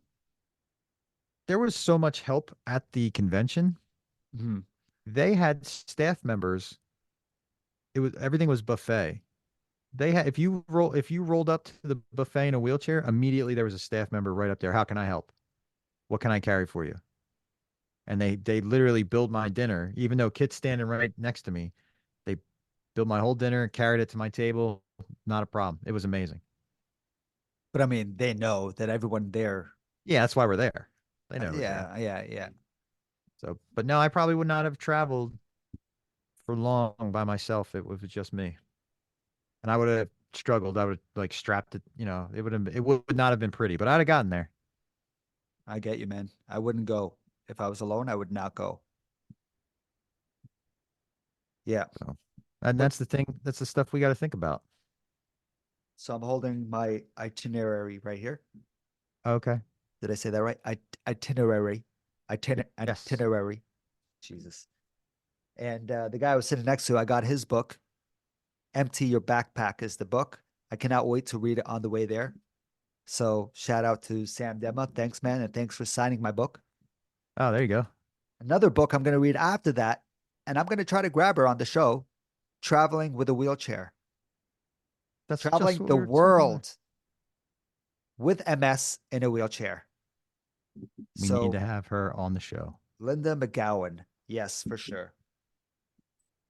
there was so much help at the convention. Mhm. They had staff members. Everything was buffet. They had if you rolled up to the buffet in a wheelchair, immediately there was a staff member right up there. How can I help? What can I carry for you? And they literally build my dinner, even though Kit's standing right next to me. They built my whole dinner, carried it to my table. Not a problem. It was amazing. But I mean, they know that everyone there. Yeah, that's why we're there. They know we're there. Yeah, yeah, yeah. So, but no, I probably would not have traveled for long by myself. It was just me, and I would have struggled. I would have like strapped it. It would not have been pretty, but I'd have gotten there. I get you, man. I wouldn't go. If I was alone, I would not go. Yeah. So, and But that's the thing. That's the stuff we got to think about. so I'm holding my itinerary right here. Okay. Did I say that right? Itinerary. Yes. Itinerary. Jesus. And the guy I was sitting next to, I got his book. Empty Your Backpack is the book. I cannot wait to read it on the way there. So shout out to Sam Dema. Thanks, man. And thanks for signing my book. Oh, there you go. Another book I'm going to read after that. And I'm going to try to grab her on the show, Traveling with a Wheelchair. That's just Traveling what the we were talking about. world with MS in a wheelchair. We need to So have her on the show. Linda McGowan. Yes, for sure.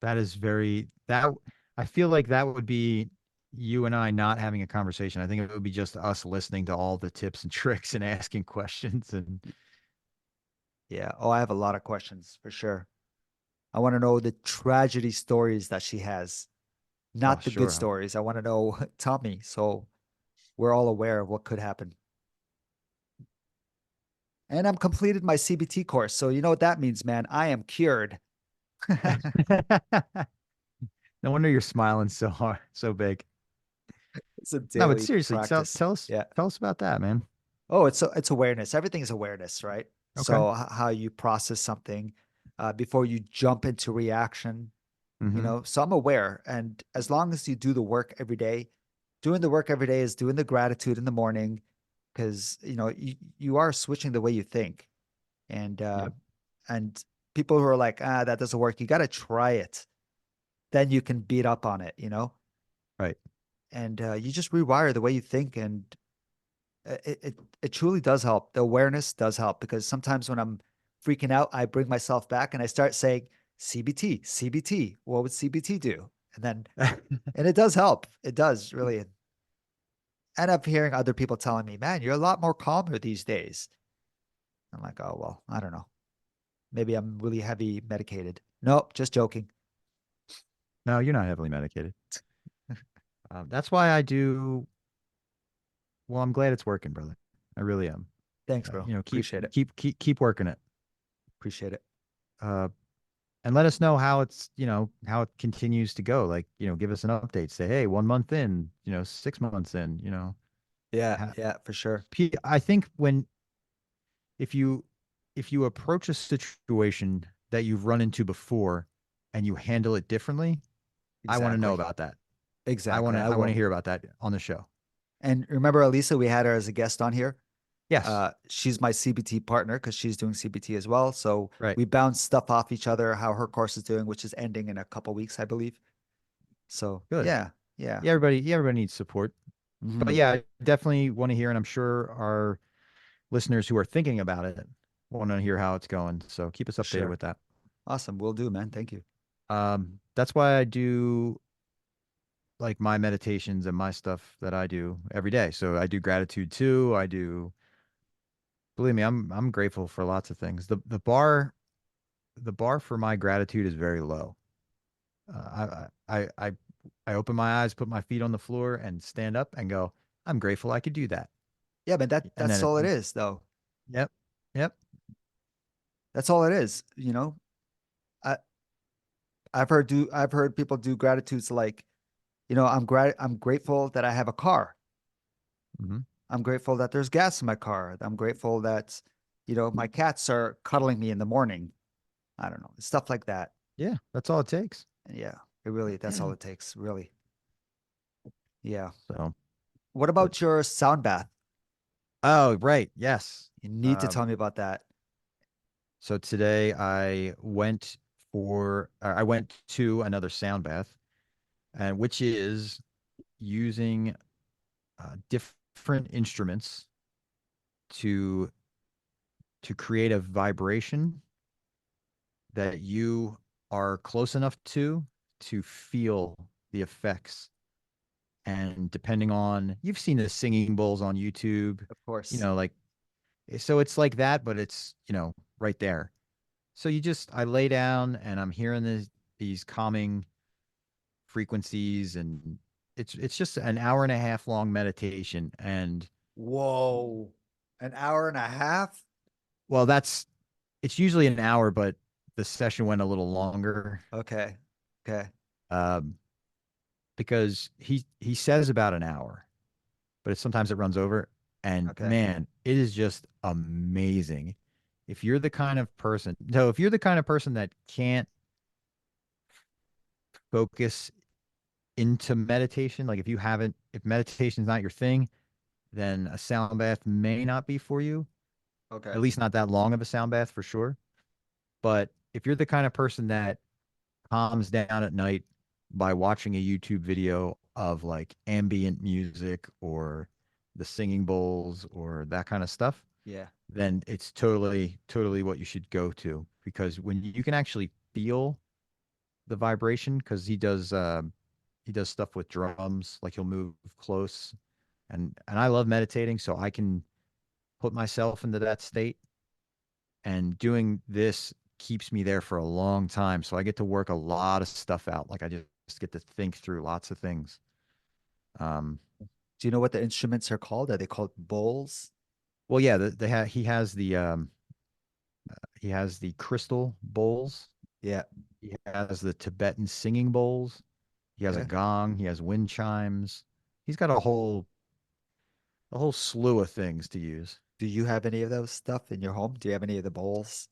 That is very that I feel like that would be you and I not having a conversation. I think it would be just us listening to all the tips and tricks and asking questions and Yeah. Oh, I have a lot of questions for sure. I want to know the tragedy stories that she has, oh not the good sure. stories. I want to know, tell me, so we're all aware of what could happen. And I'm completed my CBT course. So you know what that means, man. I am cured. No wonder you're smiling so hard, so big. It's a No, but daily seriously, tell practice. tell us Yeah. tell us about that, man. Oh, it's awareness. Everything is awareness, right? Okay. So how you process something before you jump into reaction, Mm-hmm. So I'm aware. And as long as you do the work every day, doing the work every day is doing the gratitude in the morning because, you are switching the way you think. And, Yep. and people who are like, that doesn't work, you got to try it. Then you can beat up on it. Right. And you just rewire the way you think. And it truly does help. The awareness does help because sometimes when I'm freaking out, I bring myself back and I start saying CBT, CBT. What would CBT do? And it does help. It does really. And I'm hearing other people telling me, man, you're a lot more calmer these days. I'm like, oh, well, I don't know. Maybe I'm really heavy medicated. Nope, just joking. No, you're not heavily medicated. That's why I do. Well, I'm glad it's working, brother. I really am. Thanks, bro. Keep Appreciate it. keep working it. Appreciate it. Uh, and let us know how how it continues to go. Like, give us an update. Say, hey, 1 month in, 6 months in, Yeah, ha- yeah, for sure. I think if you if you approach a situation that you've run into before and you handle it differently, I want to know Exactly. about that. Exactly. I I want to will. hear about that on the show. And remember, Elisa, we had her as a guest on here. Yes. She's my CBT partner because she's doing CBT as well. So Right. we bounce stuff off each other, how her course is doing, which is ending in a couple weeks, I believe. So Good. yeah, yeah. Yeah, everybody needs support. But Hmm. yeah, I definitely want to hear, and I'm sure our listeners who are thinking about it want to hear how it's going. So keep us For updated sure. with that. Awesome. Will do, man. Thank you. That's why I do like my meditations and my stuff that I do every day. So I do gratitude too. I do, believe me, I'm grateful for lots of things. The bar for my gratitude is very low. I open my eyes, put my feet on the floor, and stand up and go, I'm grateful I could do that. Yeah, but And that's then all it is, though. yep, yep. That's all it is. You know, I I've heard people do gratitudes like, I'm grateful that I have a car. Hmm. I'm grateful that there's gas in my car. I'm grateful that, my cats are cuddling me in the morning. I don't know, stuff like that. Yeah, that's all it takes. Yeah, that's all it takes, really. Yeah. So, What but about your sound bath? oh, right, yes. You need to Um, tell me about that. so today I went to another sound bath, and which is using different instruments to create a vibration that you are close enough to feel the effects. And depending on, you've seen the singing bowls on YouTube, Of course. like, so it's like that, but it's, right there. So I lay down and I'm hearing these calming frequencies, and it's just an hour and a half long meditation. And Whoa. An hour and a half? well, it's usually an hour, but the session went a little longer. Okay. Okay. Um, because he says about an hour, but sometimes it runs over. And Okay. man, it is just amazing. If you're the kind of person that can't focus into meditation, like if meditation is not your thing, then a sound bath may not be for you. Okay. At least not that long of a sound bath for sure. But if you're the kind of person that calms down at night by watching a YouTube video of like ambient music or the singing bowls or that kind of stuff, Yeah. then it's totally, totally what you should go to, because when you can actually feel the vibration, because he does stuff with drums, like he'll move close, and I love meditating, so I can put myself into that state, and doing this keeps me there for a long time. So I get to work a lot of stuff out. Like I just get to think through lots of things. Um, Do you know what the instruments are called? Are they called bowls? well, yeah, he has the crystal bowls. Yeah. He has the Tibetan singing bowls. He has a Okay. gong. He has wind chimes. He's got a whole slew of things to use. Do you have any of those stuff in your home? Do you have any of the bowls?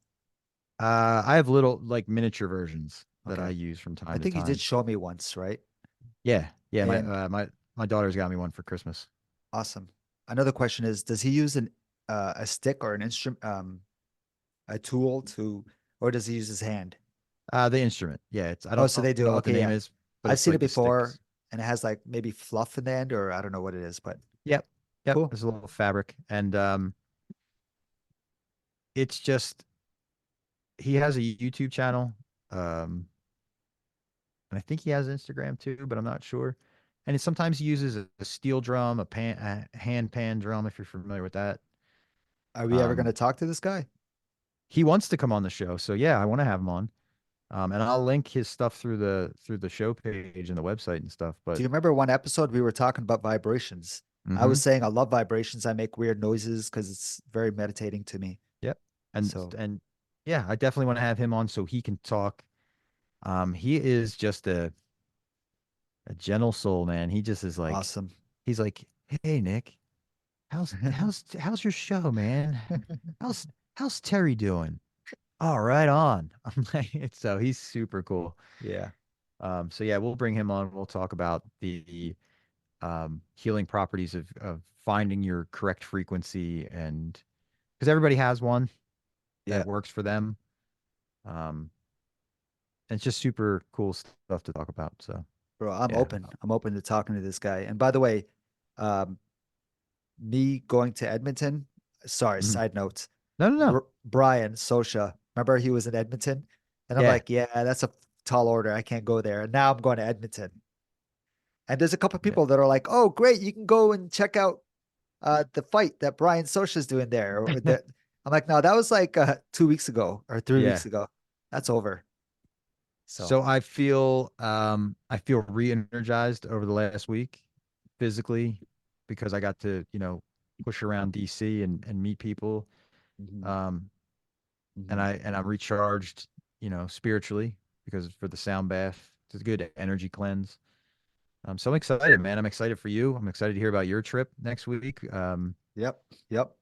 I have little like miniature versions that I Okay. use from I time to think you did time. show me once, right? Yeah, yeah. My And uh, my my daughter's got me one for Christmas. awesome. Another question is, does he use a stick or an instrument, a tool to, or does he use his hand? The instrument. Yeah, I Oh, don't so they do. know what the Okay, name yeah. is, but I've it's seen it like the before, sticks. and it has like maybe fluff in the end, or I don't know what it is, but Yep, yep. cool. There's a little fabric, and it's just he has a YouTube channel, um, and I think he has Instagram too, but I'm not sure. And sometimes he uses a steel drum, a hand pan drum, if you're familiar with that. Are we ever going Um, to talk to this guy? he wants to come on the show, so yeah, I want to have him on. And I'll link his stuff through the show page and the website and stuff. Do But you remember one episode we were talking about vibrations? I hmm was saying I love vibrations. I make weird noises because it's very meditating to me. yep, and So and yeah, I definitely want to have him on so he can talk. He is just a gentle soul, man. He just is like, awesome. he's like, hey Nick, how's your show, man? How's how's Terry doing? All right on. I'm like, so he's super cool. Yeah. So yeah, we'll bring him on. We'll talk about the healing properties of finding your correct frequency, and because everybody has one Yeah. that works for them. Um, and it's just super cool stuff to talk about. So Bro, I'm yeah. open. I'm open to talking to this guy. And by the way, um, me going to Edmonton, sorry, Mhm. side note, No, no, no. Brian Sosha, remember he was in Edmonton? And I'm Yeah. like, yeah, that's a tall order. I can't go there. And now I'm going to Edmonton. And there's a couple of Yeah. people that are like, "Oh, great, you can go and check out the fight that Brian Sosha's doing there." Or that I'm like, "No, that was like 2 weeks ago or 3 weeks Yeah. ago. That's over." So, So I feel re-energized over the last week physically because I got to, push around DC and meet people. mhm, Um, and mhm. I'm recharged, spiritually because for the sound bath, it's a good energy cleanse. So I'm excited, man. I'm excited for you. I'm excited to hear about your trip next week. Yep, yep,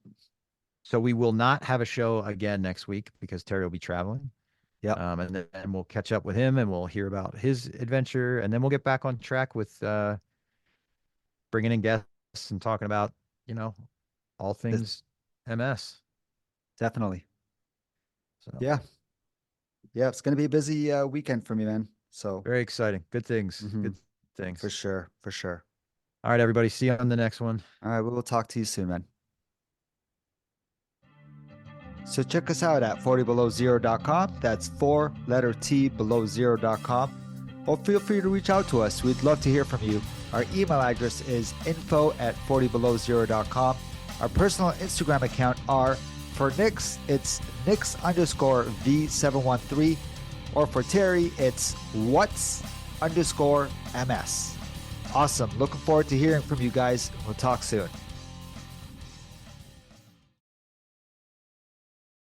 So we will not have a show again next week because Terry will be traveling. yep. And then we'll catch up with him and we'll hear about his adventure. And then we'll get back on track with bringing in guests and talking about, you know, all This, things MS. definitely. So Yeah. Yeah. It's going to be a busy weekend for me, man. So, very exciting. Good things. mhm, Good things. For sure, for sure. All right, everybody. See you on the next one. All right, we will talk to you soon, man. So check us out at 40belowzero.com. That's 4 T below 0.com. Or feel free to reach out to us. We'd love to hear from you. Our email address is info@40belowzero.com. Our personal Instagram account are, for Nix, it's Nix_V713. Or for Terry, it's What's_MS. Awesome. Looking forward to hearing from you guys. We'll talk soon.